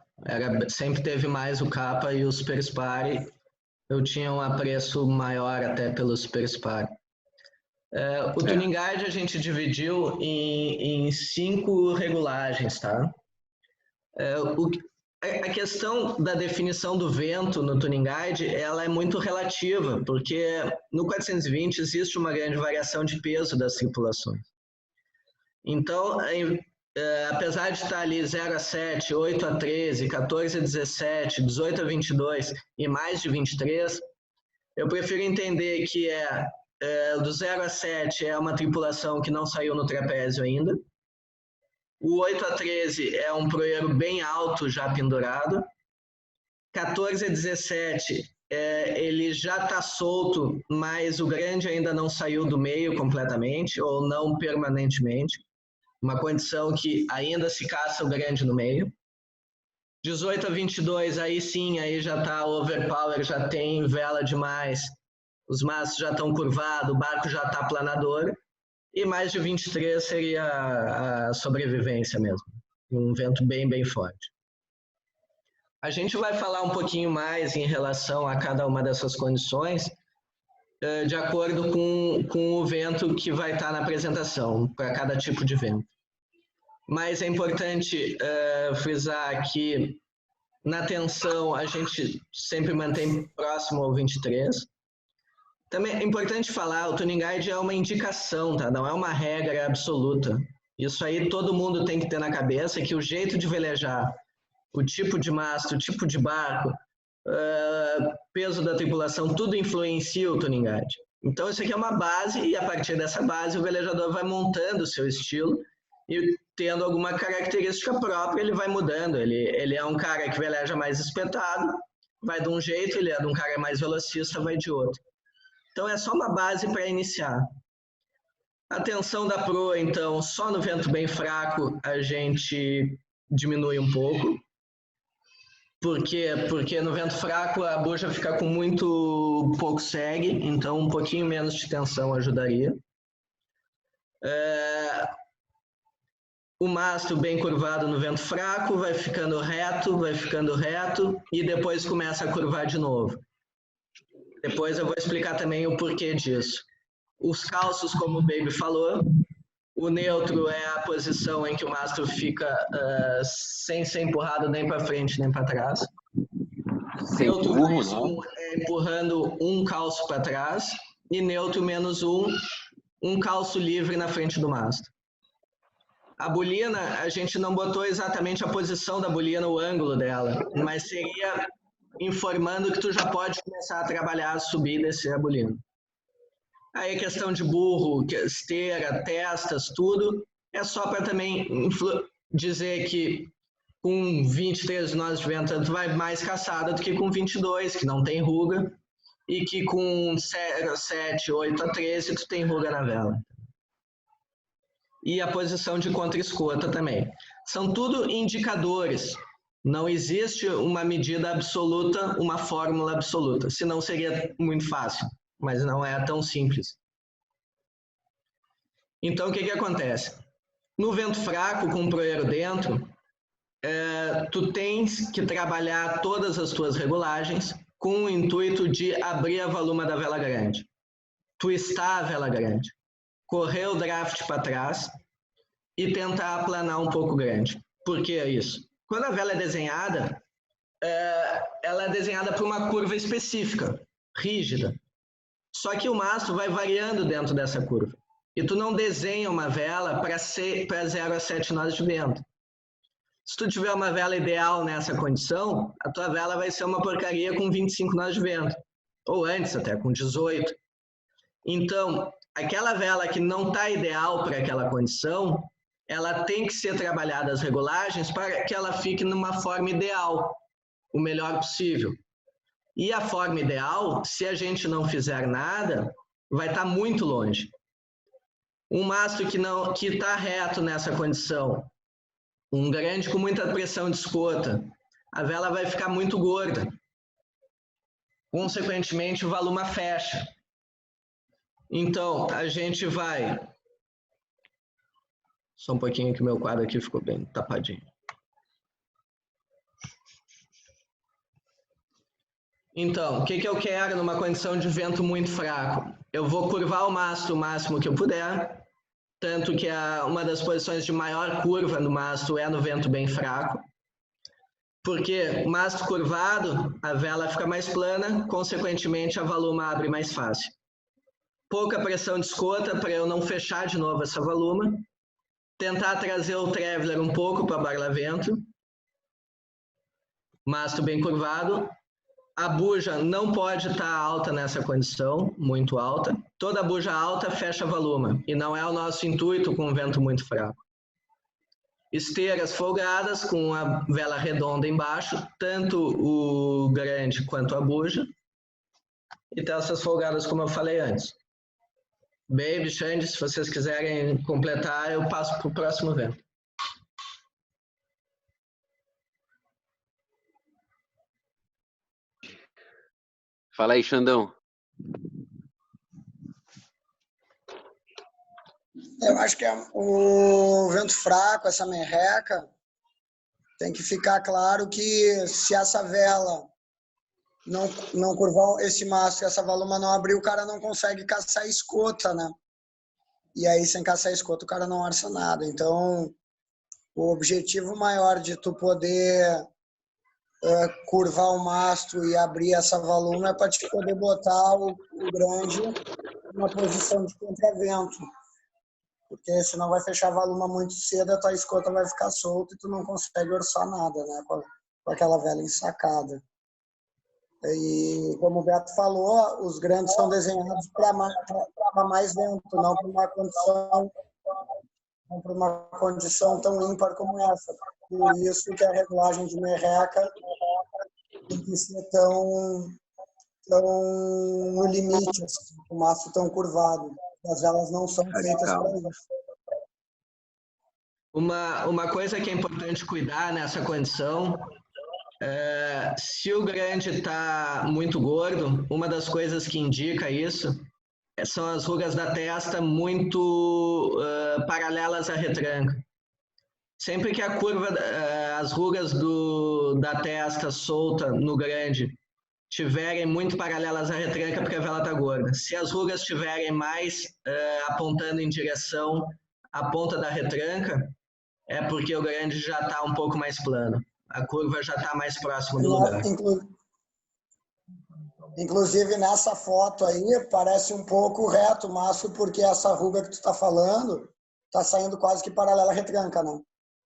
Sempre teve mais o Kappa e o Super Spar. Eu tinha um apreço maior até pelo Super Spar. O Tuning Guide a gente dividiu em 5 regulagens, tá? A questão da definição do vento no Tuning Guide, ela é muito relativa, porque no 420 existe uma grande variação de peso das tripulações. Então, apesar de estar ali 0 a 7, 8 a 13, 14 a 17, 18 a 22 e mais de 23, eu prefiro entender que do 0 a 7 é uma tripulação que não saiu no trapézio ainda. O 8 a 13 é um proeiro bem alto, já pendurado. 14 a 17, ele já está solto, mas o grande ainda não saiu do meio completamente, ou não permanentemente. Uma condição que ainda se caça o grande no meio. 18 a 22, aí sim, aí já está overpower, já tem vela demais, os mastros já estão curvados, o barco já está planador. E mais de 23 seria a sobrevivência mesmo, um vento bem forte. A gente vai falar um pouquinho mais em relação a cada uma dessas condições, de acordo com o vento que vai estar na apresentação, para cada tipo de vento. Mas é importante frisar que na tensão a gente sempre mantém próximo ao 23. Também é importante falar, o Tuning Guide é uma indicação, tá? Não é uma regra absoluta. Isso aí todo mundo tem que ter na cabeça, que o jeito de velejar, o tipo de mastro, o tipo de barco, peso da tripulação, tudo influencia o Tuning Guide. Então isso aqui é uma base e a partir dessa base o velejador vai montando o seu estilo e tendo alguma característica própria ele vai mudando. Ele é um cara que veleja mais espetado, vai de um jeito, ele é de um cara mais velocista, vai de outro. Então, é só uma base para iniciar. A tensão da proa, então, só no vento bem fraco a gente diminui um pouco. Por quê? Porque no vento fraco a bucha fica com muito pouco segue, então um pouquinho menos de tensão ajudaria. o mastro bem curvado no vento fraco, vai ficando reto, e depois começa a curvar de novo. Depois eu vou explicar também o porquê disso. Os calços, como o Baby falou, o neutro é a posição em que o mastro fica sem ser empurrado nem para frente nem para trás. Neutro mais um é empurrando um calço para trás, e neutro menos um calço livre na frente do mastro. A bolina, a gente não botou exatamente a posição da bolina, o ângulo dela, mas seria informando que tu já pode começar a trabalhar, subir e descer a bolina. Aí a questão de burro, esteira, testas, tudo, é só para também dizer que com 23 nós de vento tu vai mais caçada do que com 22, que não tem ruga, e que com 7, 8 a 13 tu tem ruga na vela. E a posição de contra-escota também. São tudo indicadores. Não existe uma medida absoluta, uma fórmula absoluta. Senão seria muito fácil, mas não é tão simples. Então, o que acontece? No vento fraco, com o proeiro dentro, tu tens que trabalhar todas as tuas regulagens com o intuito de abrir a valuma da vela grande. Twistar a vela grande. Correr o draft para trás e tentar aplanar um pouco grande. Por que isso? Quando a vela é desenhada, ela é desenhada para uma curva específica, rígida. Só que o mastro vai variando dentro dessa curva. E tu não desenha uma vela para 0 a 7 nós de vento. Se tu tiver uma vela ideal nessa condição, a tua vela vai ser uma porcaria com 25 nós de vento. Ou antes até, com 18. Então, aquela vela que não está ideal para aquela condição, ela tem que ser trabalhada as regulagens para que ela fique numa forma ideal, o melhor possível. E a forma ideal, se a gente não fizer nada, vai estar muito longe. Um mastro que está reto nessa condição, um grande com muita pressão de escota, a vela vai ficar muito gorda. Consequentemente, o valuma fecha. Então, a gente vai... Só um pouquinho que meu quadro aqui ficou bem tapadinho. Então, o que eu quero numa condição de vento muito fraco? Eu vou curvar o mastro o máximo que eu puder, tanto que uma das posições de maior curva no mastro é no vento bem fraco, porque o mastro curvado, a vela fica mais plana, consequentemente a valuma abre mais fácil. Pouca pressão de escota para eu não fechar de novo essa valuma. Tentar trazer o traveler um pouco para barlavento. Mastro bem curvado. A buja não pode estar alta nessa condição, muito alta. Toda buja alta fecha a valuma, e não é o nosso intuito com um vento muito fraco. Esteiras folgadas com a vela redonda embaixo, tanto o grande quanto a buja. E testas folgadas, como eu falei antes. Baby, Xande, se vocês quiserem completar, eu passo para o próximo vento. Fala aí, Xandão. Eu acho que o vento fraco, essa merreca, tem que ficar claro que se essa vela não curvar esse mastro, essa valuma não abrir, o cara não consegue caçar escota, né? E aí, sem caçar escota, o cara não arça nada. Então, o objetivo maior de tu poder curvar o mastro e abrir essa valuma é para te poder botar o grande numa posição de contravento. Porque senão vai fechar a valuma muito cedo, a tua escota vai ficar solta e tu não consegue orçar nada, né? Com aquela vela ensacada. E como o Beto falou, os grandes são desenhados para mais vento, não para uma condição tão ímpar como essa. Por isso que a regulagem de merreca tem que ser tão no limite, assim, o mastro tão curvado. As velas não são feitas para isso. Uma coisa que é importante cuidar nessa condição, se o grande está muito gordo, uma das coisas que indica isso são as rugas da testa muito paralelas à retranca. sempre que a curva, as rugas da testa solta no grande tiverem muito paralelas à retranca, porque a vela está gorda. Se as rugas estiverem mais apontando em direção à ponta da retranca, é porque o grande já está um pouco mais plano. A curva já está mais próxima do lugar. Inclusive, nessa foto aí, parece um pouco reto o mastro, porque essa ruga que tu está falando está saindo quase que paralela à retranca, né?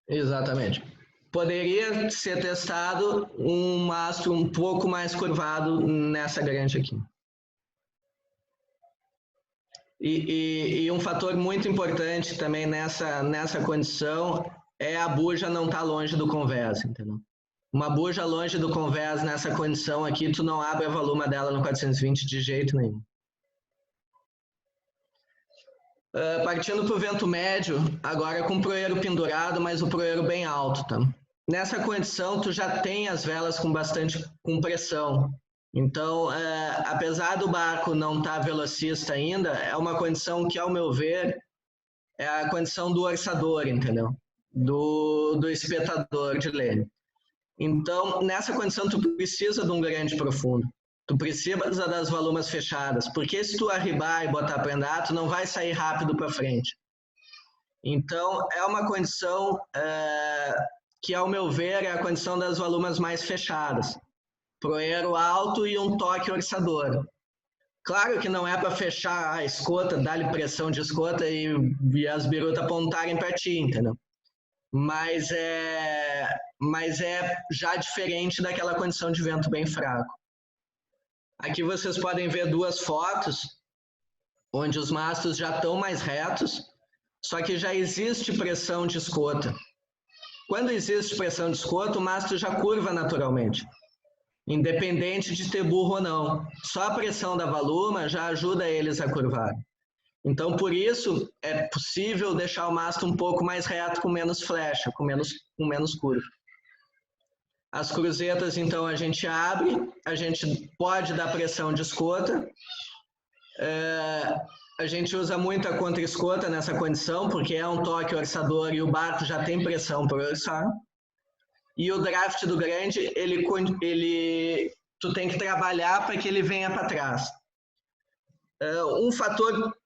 Exatamente. Poderia ser testado um mastro um pouco mais curvado nessa grande aqui. E um fator muito importante também nessa condição é a buja não estar longe do convés, entendeu? Uma buja longe do convés nessa condição aqui, tu não abre a voluma dela no 420 de jeito nenhum. Partindo para o vento médio, agora com o proeiro pendurado, mas o proeiro bem alto, tá? Nessa condição, tu já tem as velas com bastante compressão. Então, apesar do barco não estar velocista ainda, é uma condição que, ao meu ver, é a condição do orçador, entendeu? Do espetador de leme. Então, nessa condição, tu precisa de um grande profundo. Tu precisa das volumas fechadas, porque se tu arribar e botar para andar, tu não vai sair rápido para frente. Então, é uma condição que, ao meu ver, é a condição das volumas mais fechadas. Proeiro alto e um toque orçador. Claro que não é para fechar a escota, dar-lhe pressão de escota e as birutas apontarem para ti, entendeu? Mas é já diferente daquela condição de vento bem fraco. Aqui vocês podem ver duas fotos, onde os mastros já estão mais retos, só que já existe pressão de escota. Quando existe pressão de escota, o mastro já curva naturalmente, independente de ter burro ou não. Só a pressão da voluma já ajuda eles a curvar. Então, por isso, é possível deixar o mastro um pouco mais reto, com menos flecha, com menos curva. As cruzetas, então, a gente abre, a gente pode dar pressão de escota. A gente usa muito a contra-escota nessa condição, porque é um toque orçador e o barco já tem pressão para orçar. E o draft do grande, tu tem que trabalhar para que ele venha para trás. Um fator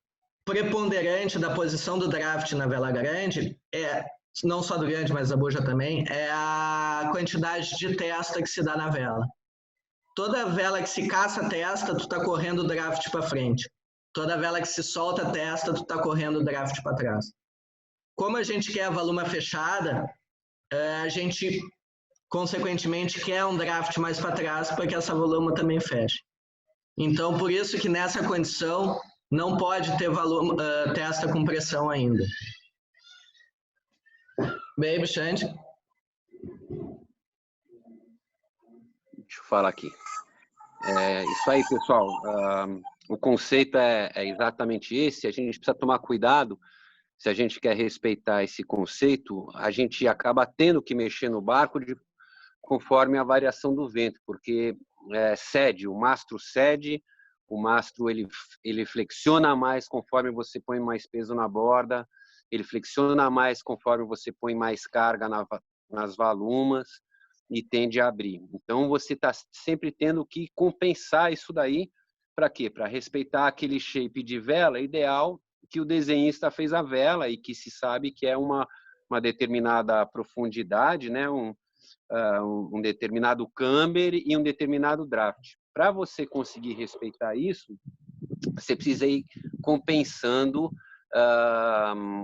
preponderante da posição do draft na vela grande não só do grande, mas da buja também, é a quantidade de testa que se dá na vela. Toda vela que se caça a testa, tu tá correndo o draft para frente. Toda vela que se solta a testa, tu tá correndo o draft para trás. Como a gente quer a voluma fechada, a gente, consequentemente, quer um draft mais para trás para que essa voluma também feche. Então, por isso que nessa condição, não pode ter testa com pressão ainda. Baby, Xande. Deixa eu falar aqui. Isso aí, pessoal. O conceito é exatamente esse. A gente precisa tomar cuidado. Se a gente quer respeitar esse conceito, a gente acaba tendo que mexer no barco conforme a variação do vento, porque o mastro cede, o mastro ele flexiona mais conforme você põe mais peso na borda, ele flexiona mais conforme você põe mais carga nas volumas e tende a abrir. Então, você está sempre tendo que compensar isso daí. Para quê? Para respeitar aquele shape de vela ideal que o desenhista fez a vela e que se sabe que é uma determinada profundidade, né? Um determinado camber e um determinado draft. Para você conseguir respeitar isso, você precisa ir compensando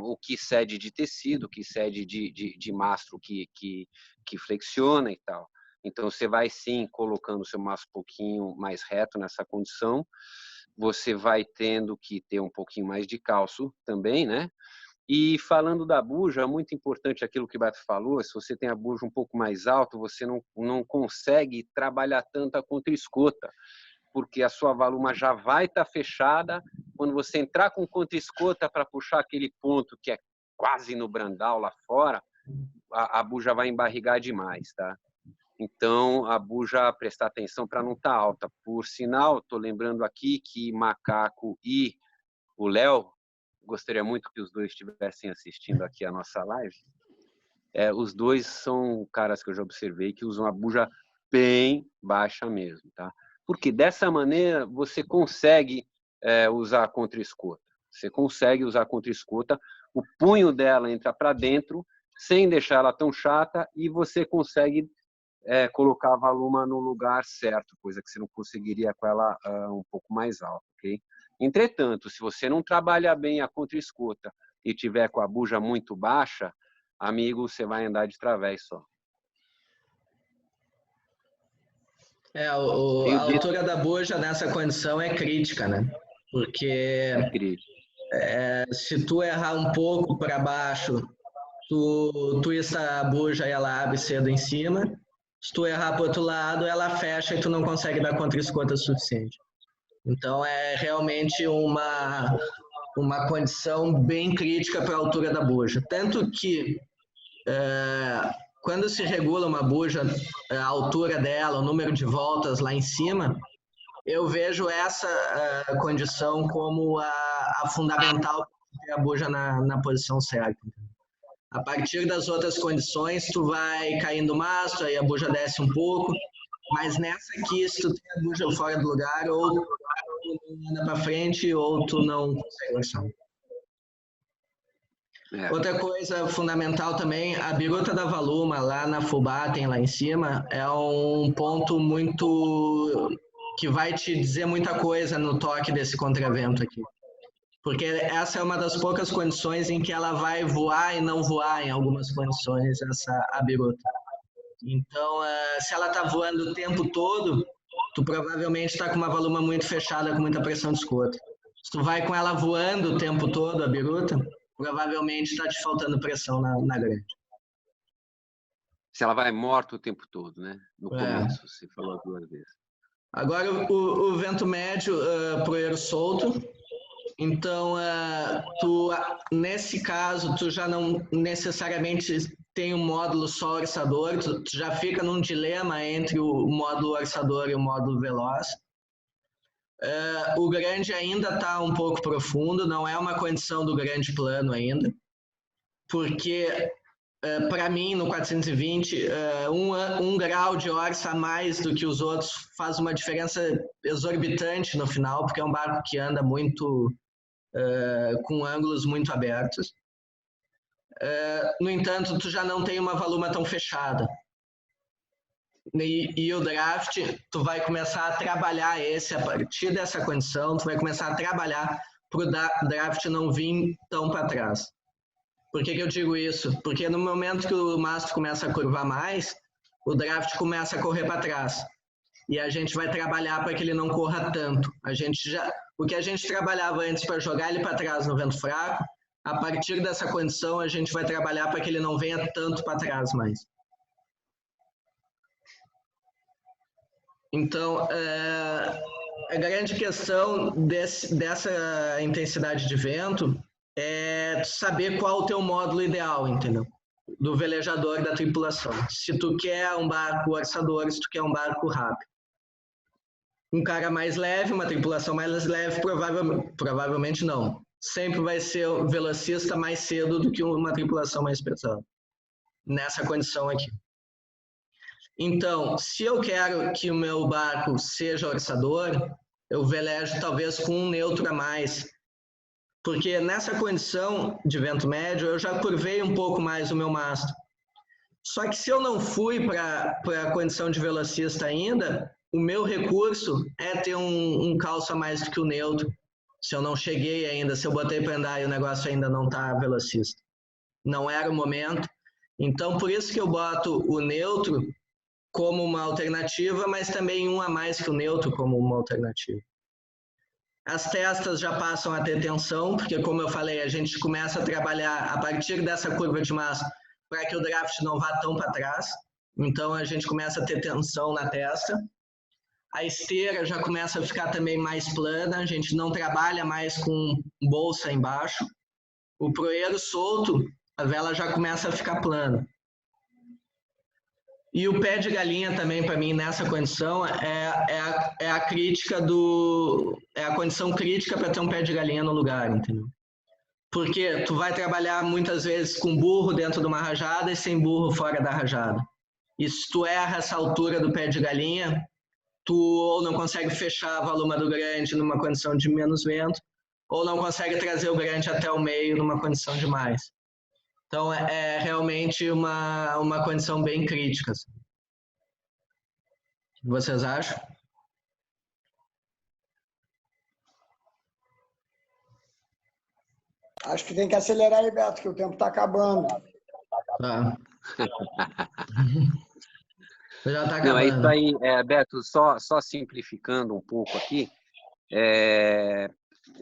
o que cede de tecido, o que cede de mastro que flexiona e tal. Então, você vai sim colocando o seu mastro um pouquinho mais reto nessa condição. Você vai tendo que ter um pouquinho mais de calço também, né? E falando da buja, é muito importante aquilo que o Beto falou, se você tem a buja um pouco mais alta, você não consegue trabalhar tanto a contra-escota, porque a sua voluma já vai estar fechada. Quando você entrar com contra-escota para puxar aquele ponto que é quase no brandal lá fora, a buja vai embarrigar demais, tá? Então, a buja, prestar atenção para não estar alta. Por sinal, estou lembrando aqui que Macaco e o Léo, gostaria muito que os dois estivessem assistindo aqui a nossa live. os dois são caras que eu já observei que usam a buja bem baixa mesmo, tá? Porque dessa maneira você consegue usar contra escota. Você consegue usar contra escota, o punho dela entra para dentro, sem deixar ela tão chata, e você consegue colocar a valuma no lugar certo, coisa que você não conseguiria com ela um pouco mais alta, ok? Entretanto, se você não trabalha bem a contra-escota e tiver com a buja muito baixa, amigo, você vai andar de través só. A altura da buja nessa condição é crítica, né? Porque se tu errar um pouco para baixo, tu twista a buja e ela abre cedo em cima. Se tu errar para o outro lado, ela fecha e tu não consegue dar contra-escota suficiente. Então é realmente uma condição bem crítica para a altura da buja. Tanto que quando se regula uma buja, a altura dela, o número de voltas lá em cima, eu vejo essa condição como a fundamental para ter a buja na posição certa. A partir das outras condições, tu vai caindo o mastro, aí a buja desce um pouco, mas nessa aqui, se tu tem a buja fora do lugar, ou tu anda para frente, ou tu não consegue lançar. Outra coisa fundamental também, a biruta da valuma lá na fubá, tem lá em cima, é um ponto muito que vai te dizer muita coisa no toque desse contravento aqui. Porque essa é uma das poucas condições em que ela vai voar e não voar em algumas condições, a biruta. Então, se ela está voando o tempo todo, tu provavelmente está com uma valuma muito fechada, com muita pressão de escota. Se tu vai com ela voando o tempo todo, a biruta, provavelmente está te faltando pressão na grande. Se ela vai morta o tempo todo, né? No começo, você falou 2 vezes. Agora, o vento médio, proeiro solto. Então, nesse caso, tu já não necessariamente tem um módulo só orçador, tu já fica num dilema entre o módulo orçador e o módulo veloz. O grande ainda está um pouco profundo, não é uma condição do grande plano ainda, porque, para mim, no 420, um grau de orça a mais do que os outros faz uma diferença exorbitante no final, porque é um barco que anda muito... com ângulos muito abertos. No entanto, tu já não tem uma valuma tão fechada. E o draft, tu vai começar a trabalhar a partir dessa condição, tu vai começar a trabalhar para o draft não vir tão para trás. Por que eu digo isso? Porque no momento que o mastro começa a curvar mais, o draft começa a correr para trás. E a gente vai trabalhar para que ele não corra tanto. O que a gente trabalhava antes para jogar ele para trás no vento fraco, a partir dessa condição a gente vai trabalhar para que ele não venha tanto para trás mais. Então, a grande questão dessa intensidade de vento é saber qual o teu módulo ideal, entendeu? Do velejador da tripulação. Se tu quer um barco orçador, se tu quer um barco rápido. Um cara mais leve, uma tripulação mais leve, provavelmente não. Sempre vai ser o velocista mais cedo do que uma tripulação mais pesada. Nessa condição aqui. Então, se eu quero que o meu barco seja orçador, eu velejo talvez com um neutro a mais. Porque nessa condição de vento médio, eu já curvei um pouco mais o meu mastro. Só que se eu não fui para a condição de velocista ainda, o meu recurso é ter um calço a mais do que o neutro. Se eu não cheguei ainda, se eu botei para andar e o negócio ainda não está velocista. Não era o momento. Então, por isso que eu boto o neutro como uma alternativa, mas também um a mais que o neutro como uma alternativa. As testas já passam a ter tensão, porque, como eu falei, a gente começa a trabalhar a partir dessa curva de massa para que o draft não vá tão para trás. Então, a gente começa a ter tensão na testa. A esteira já começa a ficar também mais plana, a gente não trabalha mais com bolsa embaixo. O proeiro solto, a vela já começa a ficar plana. E o pé de galinha também, para mim, nessa condição, é a crítica é a condição crítica para ter um pé de galinha no lugar, entendeu? Porque tu vai trabalhar muitas vezes com burro dentro de uma rajada e sem burro fora da rajada. E se tu erra essa altura do pé de galinha, tu ou não consegue fechar a valuma do grande numa condição de menos vento, ou não consegue trazer o grande até o meio numa condição de mais. Então, é realmente uma condição bem crítica. O que vocês acham? Acho que tem que acelerar aí, Beto, que o tempo está acabando. Tá. Já está acabando. Não, é isso aí, Beto, só simplificando um pouco aqui,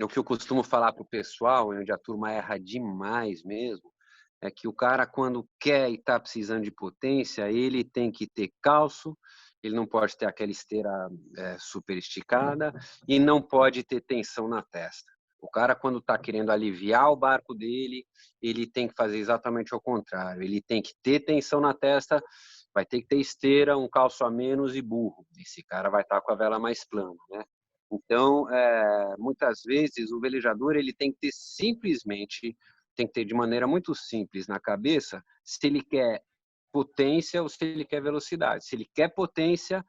o que eu costumo falar para o pessoal, onde a turma erra demais mesmo, é que o cara, quando quer e está precisando de potência, ele tem que ter calço, ele não pode ter aquela esteira super esticada e não pode ter tensão na testa. O cara, quando está querendo aliviar o barco dele, ele tem que fazer exatamente o contrário. Ele tem que ter tensão na testa, vai ter que ter esteira, um calço a menos e burro. Esse cara vai estar com a vela mais plana, né? Então, muitas vezes, o velejador ele tem que ter simplesmente, tem que ter de maneira muito simples na cabeça, se ele quer potência ou se ele quer velocidade. Se ele quer potência,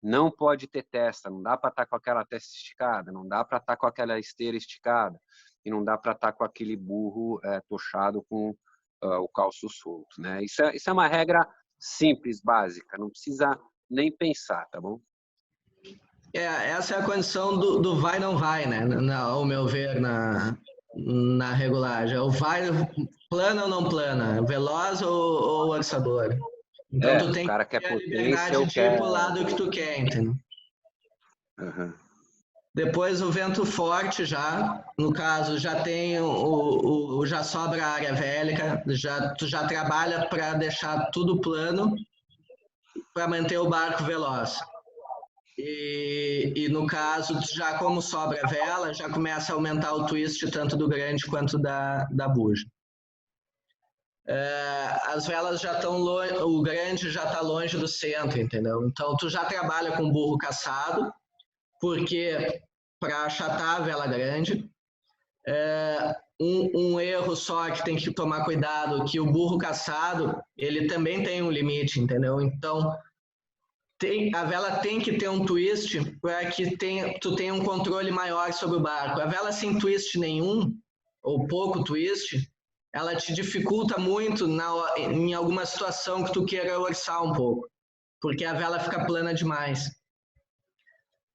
não pode ter testa, não dá para estar com aquela testa esticada, não dá para estar com aquela esteira esticada, e não dá para estar com aquele burro tochado com o calço solto, né? Isso é uma regra simples, básica, não precisa nem pensar, tá bom? Essa é a condição do vai não vai, né? Ao meu ver, na regulagem. O vai plana ou não plana, veloz ou orçador. Então tu tem o cara que quer ter a potência liberdade ou de quer... ir pro lado que tu quer, entendeu? Uhum. Depois o vento forte já, no caso, já tem já sobra a área vélica, tu já trabalha para deixar tudo plano para manter o barco veloz. E no caso, já como sobra a vela, já começa a aumentar o twist tanto do grande quanto da buja. As velas já estão longe, o grande já está longe do centro, entendeu? Então tu já trabalha com burro caçado, porque para achatar a vela grande, um erro só que tem que tomar cuidado, que o burro caçado, ele também tem um limite, entendeu? Então a vela tem que ter um twist para que tu tenha um controle maior sobre o barco. A vela sem twist nenhum, ou pouco twist, ela te dificulta muito em alguma situação que tu queira orçar um pouco, porque a vela fica plana demais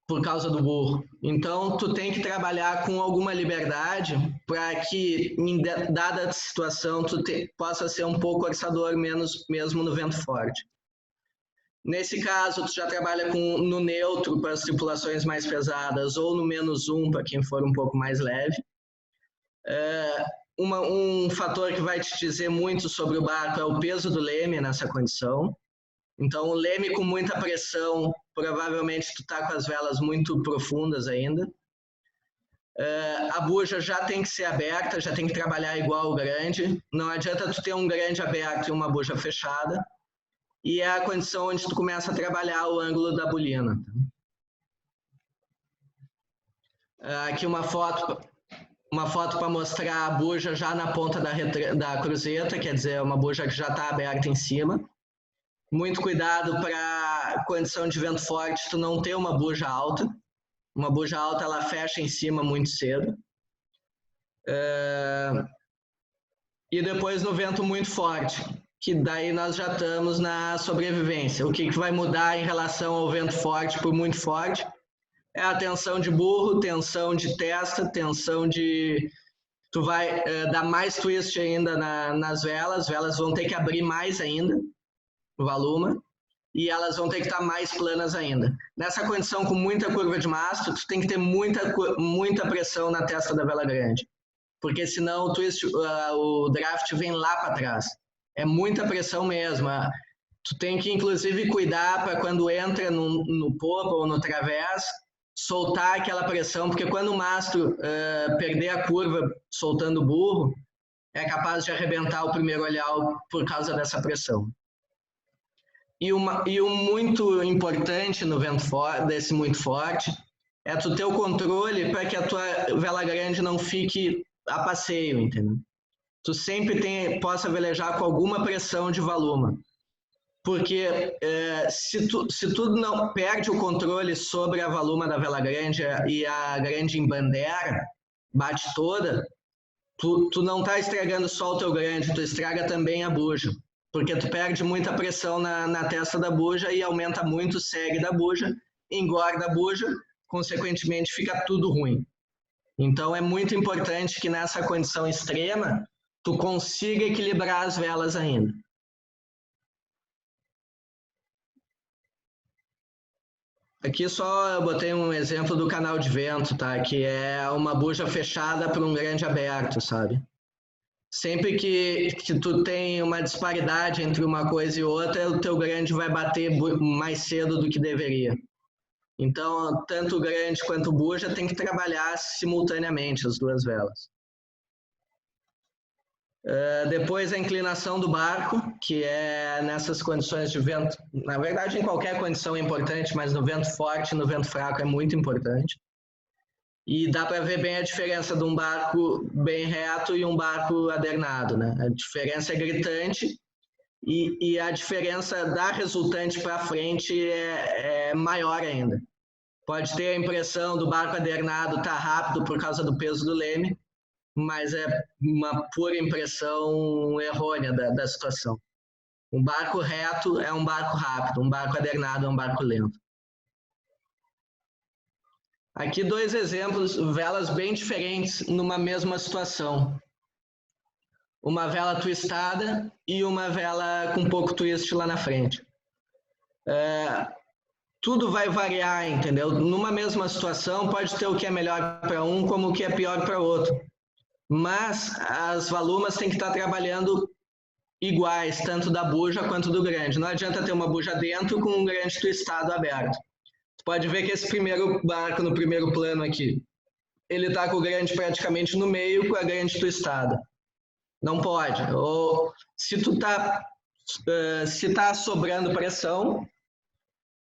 por causa do burro. Então, tu tem que trabalhar com alguma liberdade para que, em dada situação, tu possa ser um pouco orçador menos, mesmo no vento forte. Nesse caso, tu já trabalha no neutro para as tripulações mais pesadas ou no -1 para quem for um pouco mais leve. Um fator que vai te dizer muito sobre o barco é o peso do leme nessa condição. Então, o leme com muita pressão, provavelmente tu está com as velas muito profundas ainda. A buja já tem que ser aberta, já tem que trabalhar igual o grande. Não adianta tu ter um grande aberto e uma buja fechada. E é a condição onde tu começa a trabalhar o ângulo da bolina. Aqui uma foto para mostrar a buja já na ponta da cruzeta, quer dizer, uma buja que já está aberta em cima. Muito cuidado para condição de vento forte, tu não ter uma buja alta. Uma buja alta, ela fecha em cima muito cedo. E depois no vento muito forte, que daí nós já estamos na sobrevivência. O que vai mudar em relação ao vento forte por muito forte é a tensão de burro, tensão de testa, tensão de... Tu vai dar mais twist ainda nas velas, as velas vão ter que abrir mais ainda o valuma, e elas vão ter que estar mais planas ainda. Nessa condição com muita curva de mastro, tu tem que ter muita pressão na testa da vela grande, porque senão o draft vem lá para trás. É muita pressão mesmo. Tu tem que, inclusive, cuidar para quando entra no popa ou no través, soltar aquela pressão, porque quando o mastro perder a curva soltando o burro, é capaz de arrebentar o primeiro olhal por causa dessa pressão. E o muito importante no vento desse muito forte é tu ter o controle para que a tua vela grande não fique a passeio, entendeu? Tu sempre possa velejar com alguma pressão de valuma. Porque se tu não perde o controle sobre a valuma da vela grande e a grande embandeira, bate toda, tu não tá estragando só o teu grande, tu estraga também a buja. Porque tu perde muita pressão na testa da buja e aumenta muito o segue da buja, engorda a buja, consequentemente fica tudo ruim. Então é muito importante que nessa condição extrema, tu consiga equilibrar as velas ainda. Aqui só eu botei um exemplo do canal de vento, tá? Que é uma buja fechada para um grande aberto, sabe? Sempre que tu tem uma disparidade entre uma coisa e outra, o teu grande vai bater mais cedo do que deveria. Então, tanto o grande quanto o buja tem que trabalhar simultaneamente as duas velas. Depois a inclinação do barco, que é nessas condições de vento. Na verdade, em qualquer condição é importante, mas no vento forte e no vento fraco é muito importante. E dá para ver bem a diferença de um barco bem reto e um barco adernado, né? A diferença é gritante e a diferença da resultante para frente é maior ainda. Pode ter a impressão do barco adernado estar rápido por causa do peso do leme, mas é uma pura impressão errônea da situação. Um barco reto é um barco rápido, um barco adernado é um barco lento. Aqui 2 exemplos, velas bem diferentes numa mesma situação. Uma vela twistada e uma vela com pouco twist lá na frente. Tudo vai variar, entendeu? Numa mesma situação pode ter o que é melhor para um como o que é pior para outro. Mas as valumas têm que estar trabalhando iguais, tanto da buja quanto do grande. Não adianta ter uma buja dentro com um grande twistado aberto. Tu pode ver que esse primeiro barco no primeiro plano aqui, ele está com o grande praticamente no meio, com a grande twistada. Não pode. Ou se tá sobrando pressão,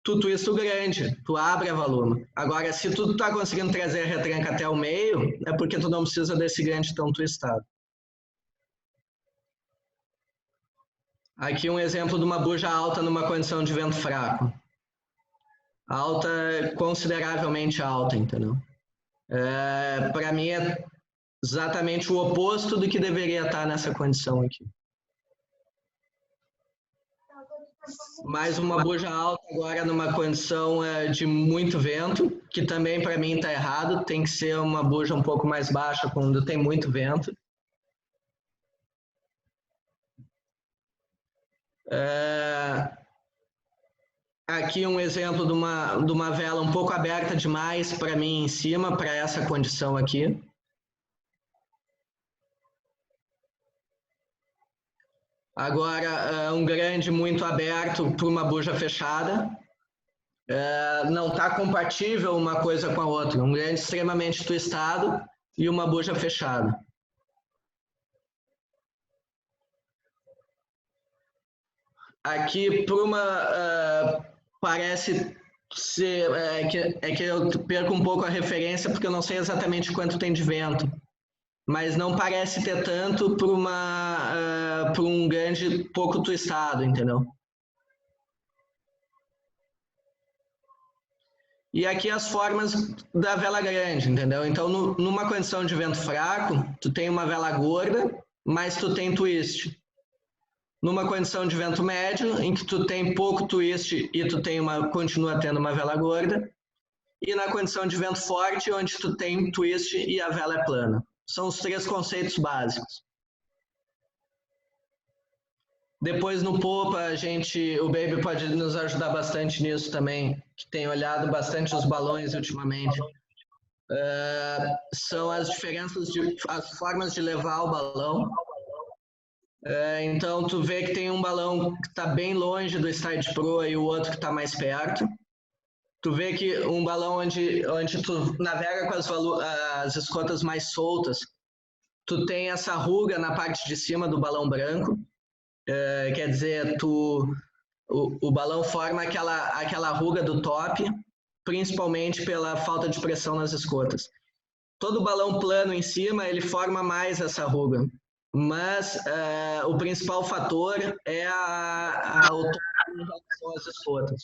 tu twista o grande, tu abre a valuma. Agora, se tu tá conseguindo trazer a retranca até o meio, é porque tu não precisa desse grande tão twistado. Aqui um exemplo de uma buja alta numa condição de vento fraco. Alta, consideravelmente alta, entendeu? Para mim é exatamente o oposto do que deveria estar nessa condição aqui. Mais uma buja alta agora numa condição de muito vento, que também para mim está errado, tem que ser uma buja um pouco mais baixa quando tem muito vento. Aqui um exemplo de uma vela um pouco aberta demais para mim em cima, para essa condição aqui. Agora, um grande muito aberto para uma buja fechada. Não está compatível uma coisa com a outra. Um grande extremamente twistado e uma buja fechada. Aqui, para uma... parece ser... que eu perco um pouco a referência porque eu não sei exatamente quanto tem de vento. Mas não parece ter tanto para um grande pouco twistado, entendeu? E aqui as formas da vela grande, entendeu? Então, numa condição de vento fraco, tu tem uma vela gorda, mas tu tem twist. Numa condição de vento médio, em que tu tem pouco twist e tu tem continua tendo uma vela gorda. E na condição de vento forte, onde tu tem twist e a vela é plana. São os 3 conceitos básicos. Depois no popa, o Baby pode nos ajudar bastante nisso também, que tem olhado bastante os balões ultimamente. São as diferenças, as formas de levar o balão. Então, tu vê que tem um balão que está bem longe do side proa e o outro que está mais perto. Tu vê que um balão onde tu navega com as escotas mais soltas, tu tem essa ruga na parte de cima do balão branco. Quer dizer, o balão forma aquela ruga do top, principalmente pela falta de pressão nas escotas. todo balão plano em cima, ele forma mais essa ruga. Mas o principal fator é a altura em relação às escotas.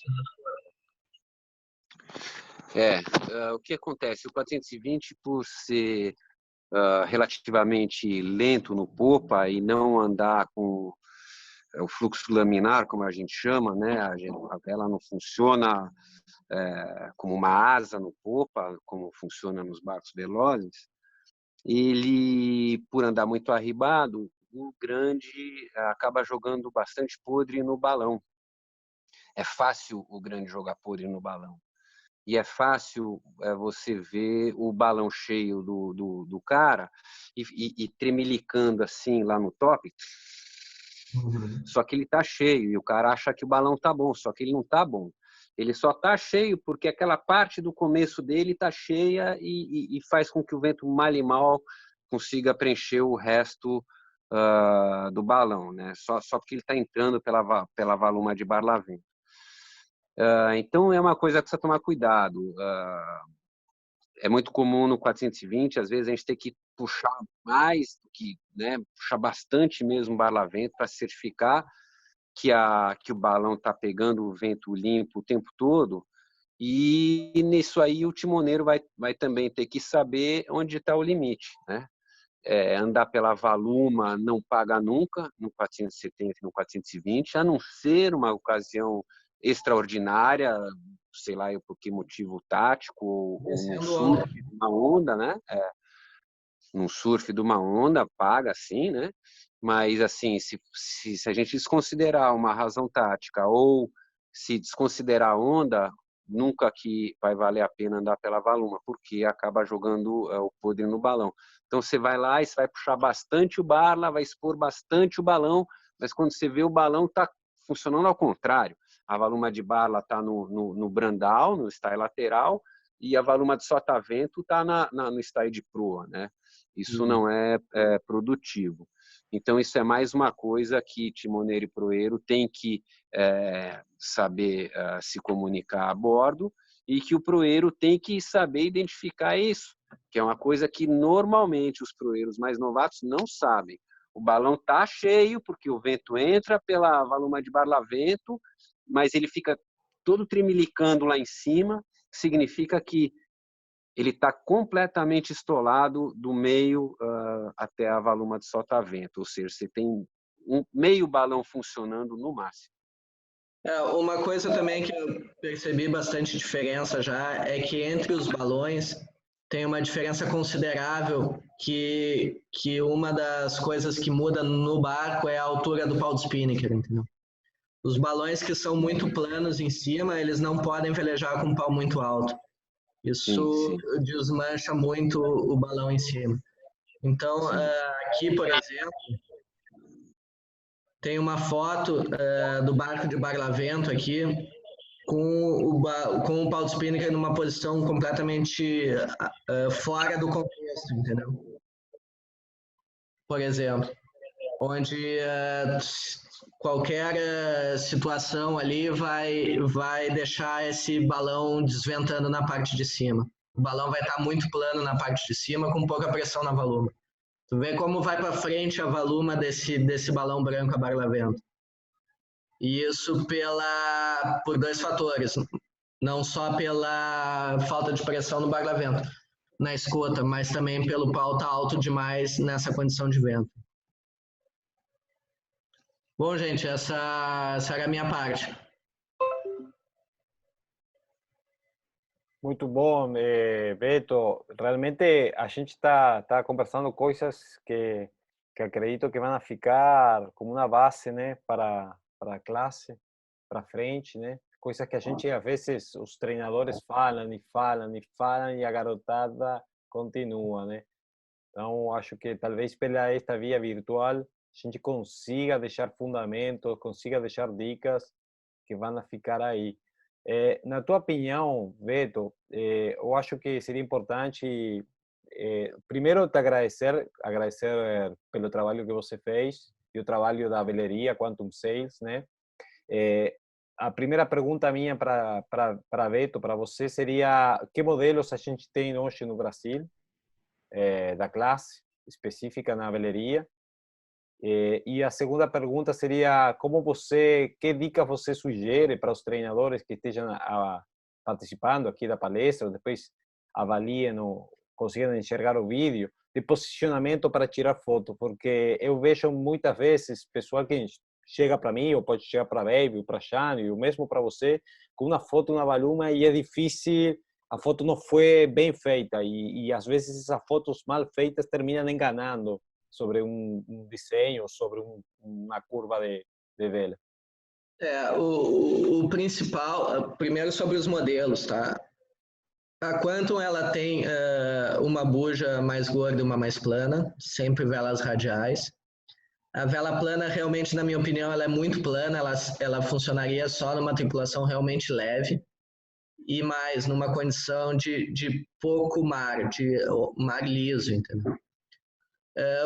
O que acontece? O 420, por ser relativamente lento no popa e não andar com o fluxo laminar, como a gente chama, né? A vela não funciona como uma asa no popa, como funciona nos barcos velozes. Ele, por andar muito arribado, o grande acaba jogando bastante podre no balão. É fácil o grande jogar podre no balão. E é fácil você ver o balão cheio do cara e tremelicando assim lá no top. Só que ele tá cheio e o cara acha que o balão tá bom, só que ele não tá bom. Ele só tá cheio porque aquela parte do começo dele tá cheia e faz com que o vento mal e mal consiga preencher o resto do balão, né? Só porque ele está entrando pela valuma de barlavento. Então, é uma coisa que precisa tomar cuidado. É muito comum no 420, às vezes, a gente ter que puxar mais do que, né, puxar bastante mesmo o barlavento para certificar que o balão está pegando o vento limpo o tempo todo. E nisso aí o timoneiro vai também ter que saber onde está o limite, né? Andar pela valuma não paga nunca, no 470 e no 420, a não ser uma ocasião extraordinária, sei lá por que motivo tático, ou num surf de uma onda, né? Num surf de uma onda, paga sim, né? Mas, assim, se a gente desconsiderar uma razão tática ou se desconsiderar a onda, nunca que vai valer a pena andar pela valuma, porque acaba jogando o podre no balão. Então, você vai lá e você vai puxar bastante o barla, vai expor bastante o balão, mas quando você vê o balão está funcionando ao contrário. A valuma de barla está no brandal, no style lateral, e a valuma de sotavento está no style de proa, né? Isso não é produtivo. Então, isso é mais uma coisa que timoneiro e proeiro tem que saber se comunicar a bordo e que o proeiro tem que saber identificar isso, que é uma coisa que normalmente os proeiros mais novatos não sabem. O balão está cheio porque o vento entra pela valuma de barlavento, mas ele fica todo tremelicando lá em cima, significa que ele está completamente estolado do meio até a valuma de sotavento, ou seja, você tem um meio balão funcionando no máximo. Uma coisa também que eu percebi bastante diferença já é que entre os balões tem uma diferença considerável que uma das coisas que muda no barco é a altura do pau de spinnaker, entendeu? Os balões que são muito planos em cima, eles não podem velejar com um pau muito alto. Isso desmancha muito o balão em cima. Então, aqui, por exemplo, tem uma foto do barco de barlavento aqui, com o pau de spinnaker numa posição completamente fora do contexto, entendeu? Por exemplo, onde qualquer situação ali vai deixar esse balão desventando na parte de cima. O balão vai estar muito plano na parte de cima, com pouca pressão na valuma. Tu vê como vai para frente a valuma desse balão branco a barlavento. E isso por dois fatores. Não só pela falta de pressão no barlavento na escota, mas também pelo pau estar alto demais nessa condição de vento. Bom, gente, essa era a minha parte. Muito bom, Beto. Realmente a gente está conversando coisas que acredito que vão ficar como uma base, né, para a classe, para frente, né? Coisas que a gente, às vezes, os treinadores falam e falam e falam e a garotada continua, né? Então, acho que talvez pela esta via virtual a gente consiga deixar fundamentos, consiga deixar dicas que vão ficar aí. Na tua opinião, Beto, eu acho que seria importante, primeiro, te agradecer pelo trabalho que você fez e o trabalho da veleria Quantum Sails, né? A primeira pergunta minha para Beto, para você, seria que modelos a gente tem hoje no Brasil? da classe específica na veleria. E a segunda pergunta seria que dica você sugere para os treinadores que estejam participando aqui da palestra, ou depois avaliem ou consigam enxergar o vídeo, de posicionamento para tirar foto, porque eu vejo muitas vezes pessoal que chega para mim, ou pode chegar para a Baby, ou para a Shani, ou mesmo para você, com uma foto na baluma e é difícil, a foto não foi bem feita, e às vezes essas fotos mal feitas terminam enganando sobre um desenho, sobre uma curva de vela. O principal, primeiro sobre os modelos, tá? A Quantum, ela tem uma buja mais gorda e uma mais plana, sempre velas radiais. A vela plana, realmente, na minha opinião, ela é muito plana, ela funcionaria só numa tripulação realmente leve e mais numa condição de pouco mar, de mar liso, entendeu?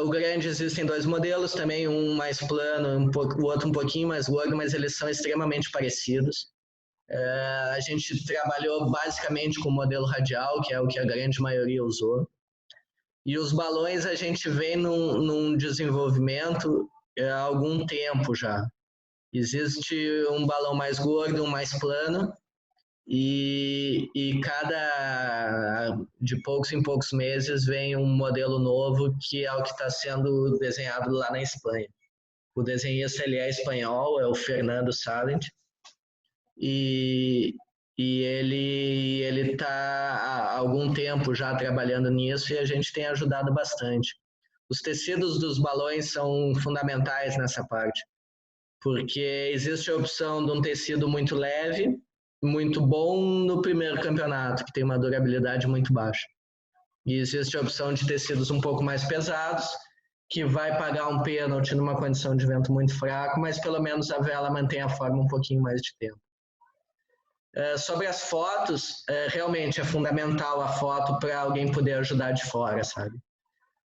O grande, existem 2 modelos, também um mais plano, o outro um pouquinho mais gordo, mas eles são extremamente parecidos. A gente trabalhou basicamente com o modelo radial, que é o que a grande maioria usou. E os balões a gente vem num desenvolvimento há algum tempo já. Existe um balão mais gordo, um mais plano, e de poucos em poucos meses vem um modelo novo, que é o que está sendo desenhado lá na Espanha. O desenhista, ele é espanhol, é o Fernando Salent, e ele está há algum tempo já trabalhando nisso, e a gente tem ajudado bastante. Os tecidos dos balões são fundamentais nessa parte, porque existe a opção de um tecido muito leve, muito bom no primeiro campeonato, que tem uma durabilidade muito baixa. E existe a opção de tecidos um pouco mais pesados, que vai pagar um pênalti numa condição de vento muito fraco, mas pelo menos a vela mantém a forma um pouquinho mais de tempo. Sobre as fotos, realmente é fundamental a foto para alguém poder ajudar de fora, sabe?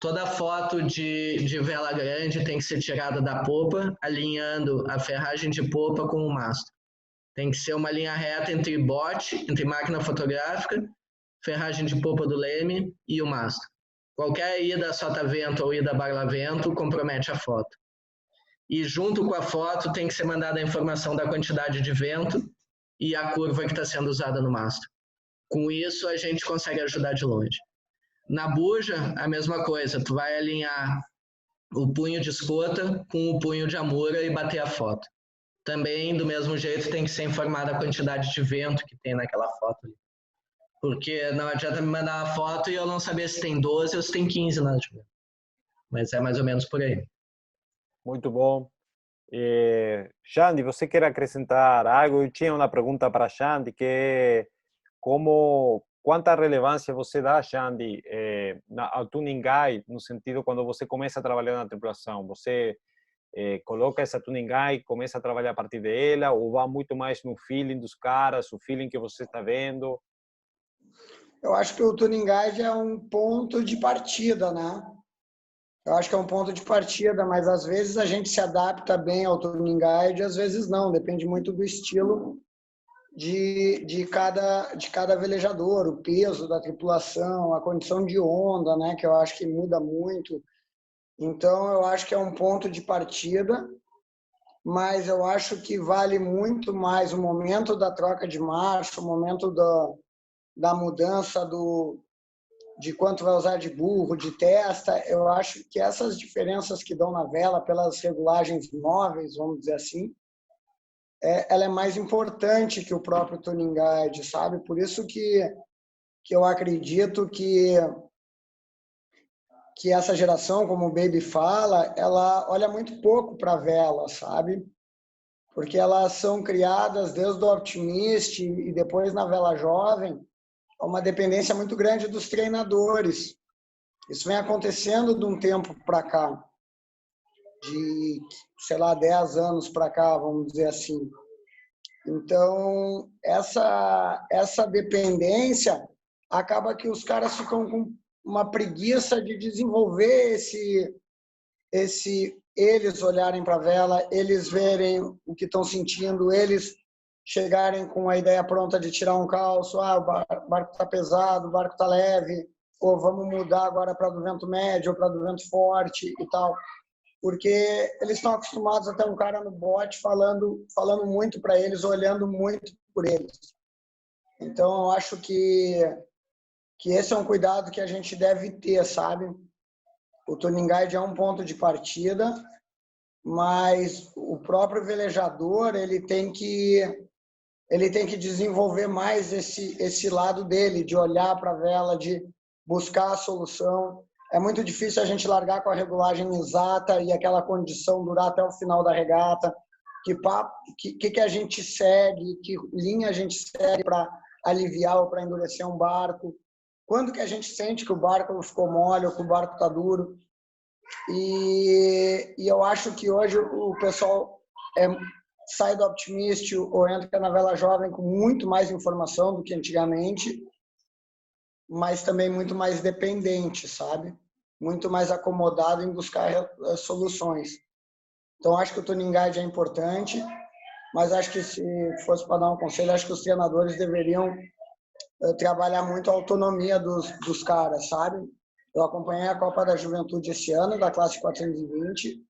Toda foto de vela grande tem que ser tirada da popa, alinhando a ferragem de popa com o mastro. Tem que ser uma linha reta entre bote, entre máquina fotográfica, ferragem de popa do leme e o mastro. Qualquer ida sota-vento ou ida barla-vento compromete a foto. E junto com a foto tem que ser mandada a informação da quantidade de vento e a curva que está sendo usada no mastro. Com isso, a gente consegue ajudar de longe. Na buja, a mesma coisa. Tu vai alinhar o punho de escota com o punho de amura e bater a foto. Também, do mesmo jeito, tem que ser informada a quantidade de vento que tem naquela foto ali. Porque não adianta me mandar uma foto e eu não saber se tem 12 ou se tem 15 na de vento. Mas é mais ou menos por aí. Muito bom. Xande, você quer acrescentar algo? Eu tinha uma pergunta para Xande, que é quanta relevância você dá, Xande, ao tuning guide, no sentido quando você começa a trabalhar na tripulação, você coloca essa tuning guide, começa a trabalhar a partir dela, ou vai muito mais no feeling dos caras, o feeling que você está vendo? Eu acho que o tuning guide é um ponto de partida, né? Eu acho que é um ponto de partida, mas às vezes a gente se adapta bem ao tuning guide, às vezes não, depende muito do estilo de cada velejador, o peso da tripulação, a condição de onda, né, que eu acho que muda muito. Então, eu acho que é um ponto de partida, mas eu acho que vale muito mais o momento da troca de marcha, o momento da mudança de quanto vai usar de burro, de testa. Eu acho que essas diferenças que dão na vela pelas regulagens móveis, vamos dizer assim, ela é mais importante que o próprio tuning guide, sabe? Por isso que eu acredito que essa geração, como o Baby fala, ela olha muito pouco para a vela, sabe? Porque elas são criadas desde o Optimist e depois na vela jovem, uma dependência muito grande dos treinadores. Isso vem acontecendo de um tempo para cá, de, sei lá, 10 anos para cá, vamos dizer assim. Então, essa dependência acaba que os caras ficam com uma preguiça de desenvolver eles olharem para a vela, eles verem o que estão sentindo, eles chegarem com a ideia pronta de tirar um calço, o barco está pesado, o barco está leve, ou vamos mudar agora para do vento médio ou para do vento forte e tal. Porque eles estão acostumados a ter um cara no bote falando muito para eles, olhando muito por eles. Então, eu acho que esse é um cuidado que a gente deve ter, sabe? O tuning guide é um ponto de partida, mas o próprio velejador ele tem que desenvolver mais esse lado dele, de olhar para a vela, de buscar a solução. É muito difícil a gente largar com a regulagem exata e aquela condição durar até o final da regata. Que a gente segue, que linha a gente segue para aliviar ou para endurecer um barco. Quando que a gente sente que o barco ficou mole ou que o barco está duro. E eu acho que hoje o pessoal sai do Optimist ou entra na vela jovem com muito mais informação do que antigamente, mas também muito mais dependente, sabe? Muito mais acomodado em buscar soluções. Então, acho que o tuning guide é importante, mas acho que se fosse para dar um conselho, acho que os treinadores deveriam trabalhar muito a autonomia dos caras, sabe? Eu acompanhei a Copa da Juventude esse ano, da classe 420,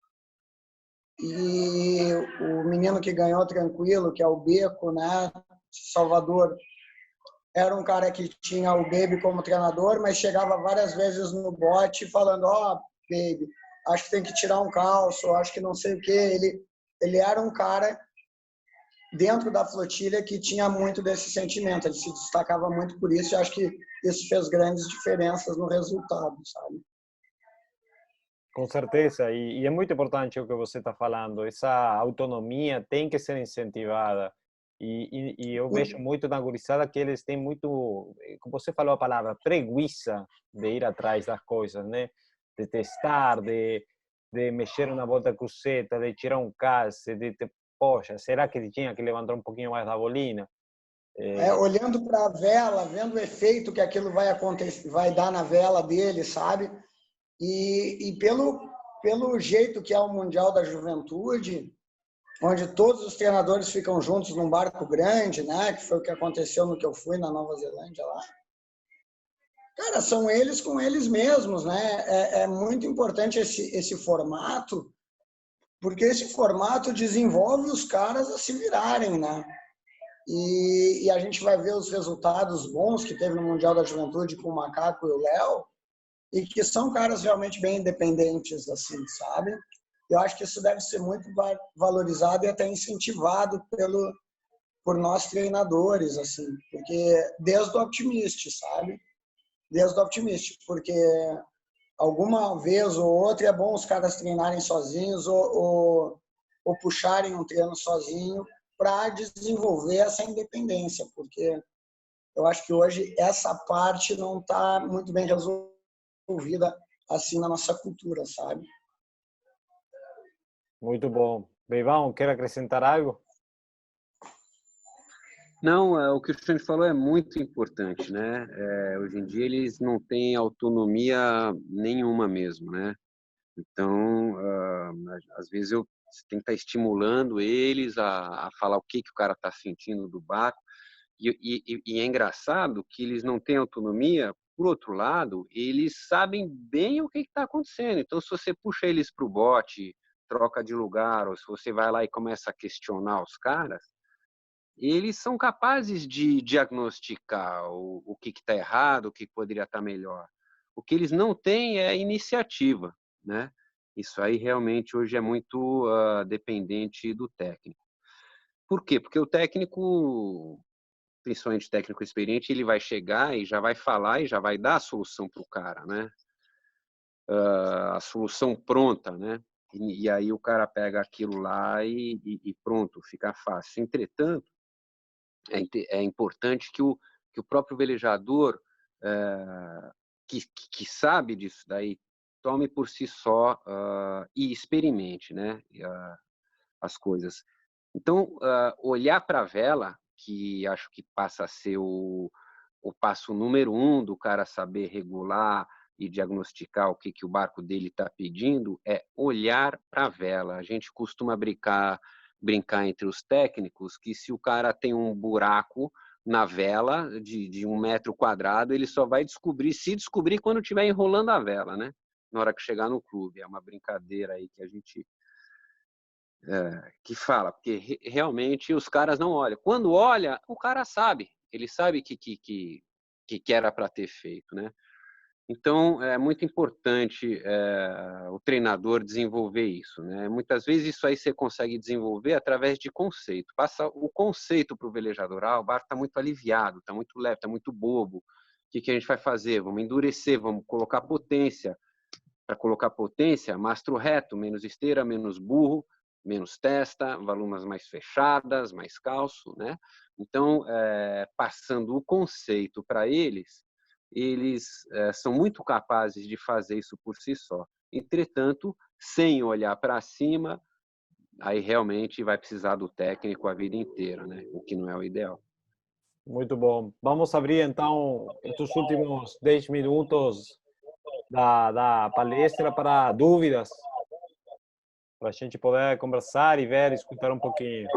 e o menino que ganhou tranquilo, que é o Beco, né? Salvador, era um cara que tinha o Baby como treinador, mas chegava várias vezes no bote falando, Baby, acho que tem que tirar um calço, acho que não sei o quê. Ele era um cara dentro da flotilha que tinha muito desse sentimento, ele se destacava muito por isso e acho que isso fez grandes diferenças no resultado, sabe? Com certeza, e é muito importante o que você está falando, essa autonomia tem que ser incentivada, e eu vejo muito na gurizada que eles têm muito, como você falou a palavra, preguiça de ir atrás das coisas, né? De testar, de mexer na volta cruzeta, de tirar um calce, poxa, será que tinha que levantar um pouquinho mais da bolina? Olhando para a vela, vendo o efeito que aquilo vai acontecer, vai dar na vela dele, sabe? E pelo jeito que é o Mundial da Juventude, onde todos os treinadores ficam juntos num barco grande, né? Que foi o que aconteceu no que eu fui na Nova Zelândia lá. Cara, são eles com eles mesmos, né? É muito importante esse formato, porque esse formato desenvolve os caras a se virarem, né? E a gente vai ver os resultados bons que teve no Mundial da Juventude com o Macaco e o Léo, e que são caras realmente bem independentes, assim, sabe? Eu acho que isso deve ser muito valorizado e até incentivado por nós treinadores, assim, porque desde o Optimist, sabe? Desde o Optimist, porque alguma vez ou outra é bom os caras treinarem sozinhos ou puxarem um treino sozinho para desenvolver essa independência, porque eu acho que hoje essa parte não está muito bem resolvida assim na nossa cultura, sabe? Muito bom. Beivão, quer acrescentar algo? Não, o que o Xande falou é muito importante, né? Hoje em dia eles não têm autonomia nenhuma mesmo, né? Então, às vezes eu tenho que estar estimulando eles a falar o que o cara está sentindo do barco. E é engraçado que eles não têm autonomia. Por outro lado, eles sabem bem o que está acontecendo. Então, se você puxa eles para o bote, troca de lugar, ou se você vai lá e começa a questionar os caras, eles são capazes de diagnosticar o que está errado, o que poderia estar melhor. O que eles não têm é iniciativa, né? Isso aí realmente hoje é muito dependente do técnico. Por quê? Porque o técnico, principalmente técnico experiente, ele vai chegar e já vai falar e já vai dar a solução para o cara, né? A solução pronta, né? E aí o cara pega aquilo lá e pronto, fica fácil. Entretanto, é importante que o próprio velejador, que sabe disso daí, tome por si só e experimente, né, as coisas. Então, olhar para a vela, que acho que passa a ser o passo número 1 do cara saber regular e diagnosticar o que o barco dele está pedindo, é olhar para a vela. A gente costuma brincar entre os técnicos que se o cara tem um buraco na vela de 1 metro quadrado, ele só vai se descobrir quando estiver enrolando a vela, né? Na hora que chegar no clube. É uma brincadeira aí que a gente que fala, porque realmente os caras não olham. Quando olha, o cara sabe. Ele sabe que era para ter feito, né? Então, é muito importante o treinador desenvolver isso, né? Muitas vezes isso aí você consegue desenvolver através de conceito. Passa o conceito para o velejador. O barco está muito aliviado, está muito leve, está muito bobo. O que a gente vai fazer? Vamos endurecer, vamos colocar potência. Para colocar potência, mastro reto, menos esteira, menos burro, menos testa, volumas mais fechadas, mais calço, né? Então, passando o conceito para eles são muito capazes de fazer isso por si só. Entretanto, sem olhar para cima, aí realmente vai precisar do técnico a vida inteira, né? O que não é o ideal. Muito bom. Vamos abrir, então, estes últimos 10 minutos da palestra para dúvidas, para a gente poder conversar e ver, escutar um pouquinho.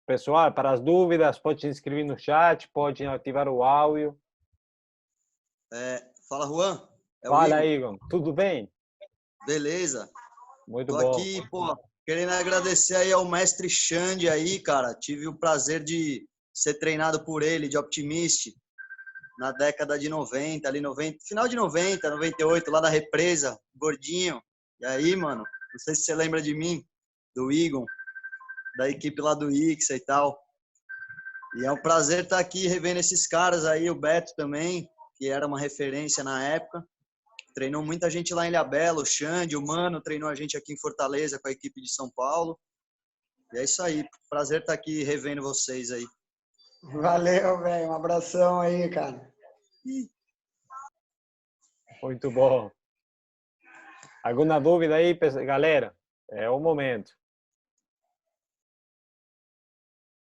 Pessoal, para as dúvidas, pode se inscrever no chat, pode ativar o áudio. Fala, Juan. Fala, Igor. Tudo bem? Beleza. Muito Tô bom. aqui, querendo agradecer aí ao mestre Xande aí, cara. Tive o prazer de ser treinado por ele, de Optimist, na década de 90, ali 90, final de 90, 98, lá da Represa, gordinho. E aí, mano, não sei se você lembra de mim, do Igor, da equipe lá do Ixa e tal. E é um prazer estar aqui revendo esses caras aí, o Beto também, que era uma referência na época. Treinou muita gente lá em Ilhabela, o Xande, o Mano treinou a gente aqui em Fortaleza com a equipe de São Paulo. E é isso aí, prazer estar aqui revendo vocês aí. Valeu, velho, um abração aí, cara. Muito bom. Alguma dúvida aí, galera? É o momento.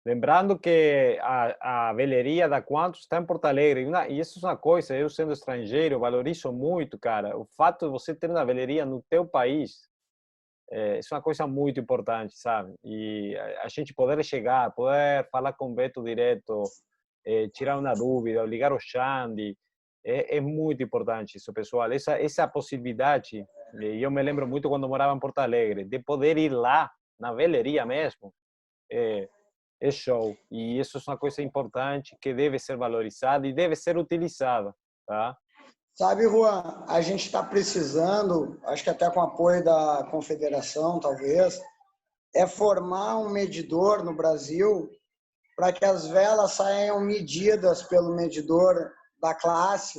Lembrando que a veleria da Quantum está em Porto Alegre. E isso é uma coisa, eu sendo estrangeiro, valorizo muito, cara. O fato de você ter uma veleria no teu país, isso é uma coisa muito importante, sabe? E a gente poder chegar, poder falar com o Beto direto, tirar uma dúvida, ligar ao Xande, é muito importante isso, pessoal. Essa possibilidade, eu me lembro muito quando morava em Porto Alegre, de poder ir lá, na veleria mesmo, é show. E isso é uma coisa importante que deve ser valorizada e deve ser utilizada, tá? Sabe, Juan, a gente está precisando, acho que até com apoio da confederação, talvez, é formar um medidor no Brasil para que as velas saiam medidas pelo medidor da classe,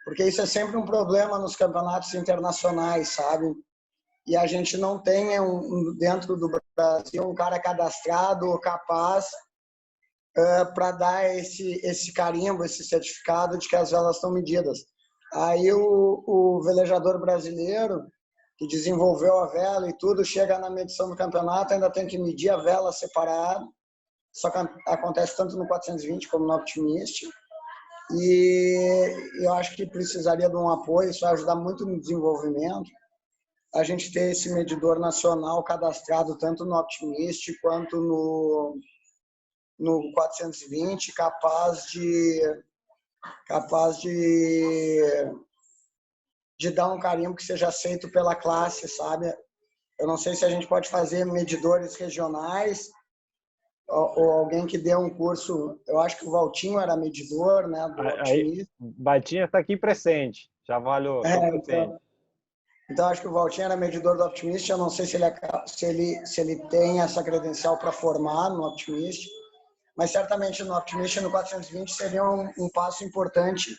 porque isso é sempre um problema nos campeonatos internacionais, sabe? E a gente não tem dentro do Brasil um cara cadastrado capaz para dar esse carimbo, esse certificado de que as velas estão medidas. Aí o velejador brasileiro, que desenvolveu a vela e tudo, chega na medição do campeonato, ainda tem que medir a vela separada. Só que acontece tanto no 420 como no Optimist. E eu acho que precisaria de um apoio, isso vai ajudar muito no desenvolvimento. A gente ter esse medidor nacional cadastrado tanto no Optimist quanto no 420, capaz de dar um carimbo que seja aceito pela classe, sabe? Eu não sei se a gente pode fazer medidores regionais ou alguém que dê um curso. Eu acho que o Valtinho era medidor, né, do Optimist. Valtinho está aqui presente, já valeu. Então, acho que o Valtinho era medidor do Optimist. Eu não sei se ele tem essa credencial para formar no Optimist, mas certamente no Optimist e no 420 seria um passo importante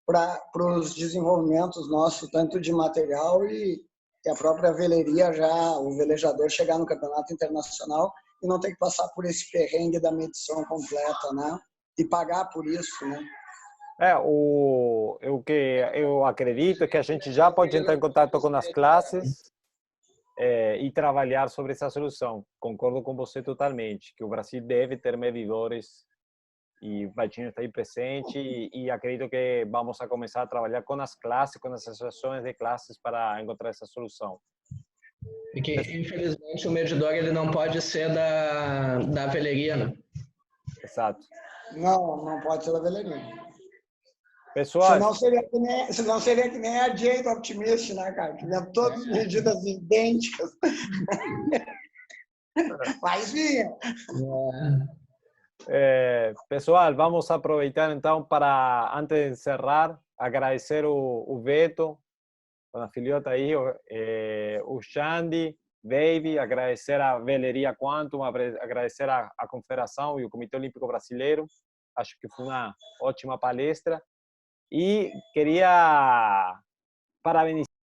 para os desenvolvimentos nossos, tanto de material e a própria veleria, o velejador chegar no campeonato internacional e não ter que passar por esse perrengue da medição completa, né? E pagar por isso, né? O que eu acredito é que a gente já pode entrar em contato com as classes e trabalhar sobre essa solução. Concordo com você totalmente, que o Brasil deve ter medidores e o Valtinho está aí presente e acredito que vamos a começar a trabalhar com as classes, com as associações de classes para encontrar essa solução. E que, infelizmente, o medidor ele não pode ser da veleria, né? Exato. Não pode ser da Velerino. Pessoal, Senão seria que nem a Jay do Optimist, né, cara? Tivemos todas medidas idênticas. Mas vinha. pessoal, vamos aproveitar então para, antes de encerrar, agradecer o Beto, a filhota aí, o Xande, Baby, agradecer a Veleria Quantum, agradecer a Confederação e o Comitê Olímpico Brasileiro. Acho que foi uma ótima palestra. E queria parabenizar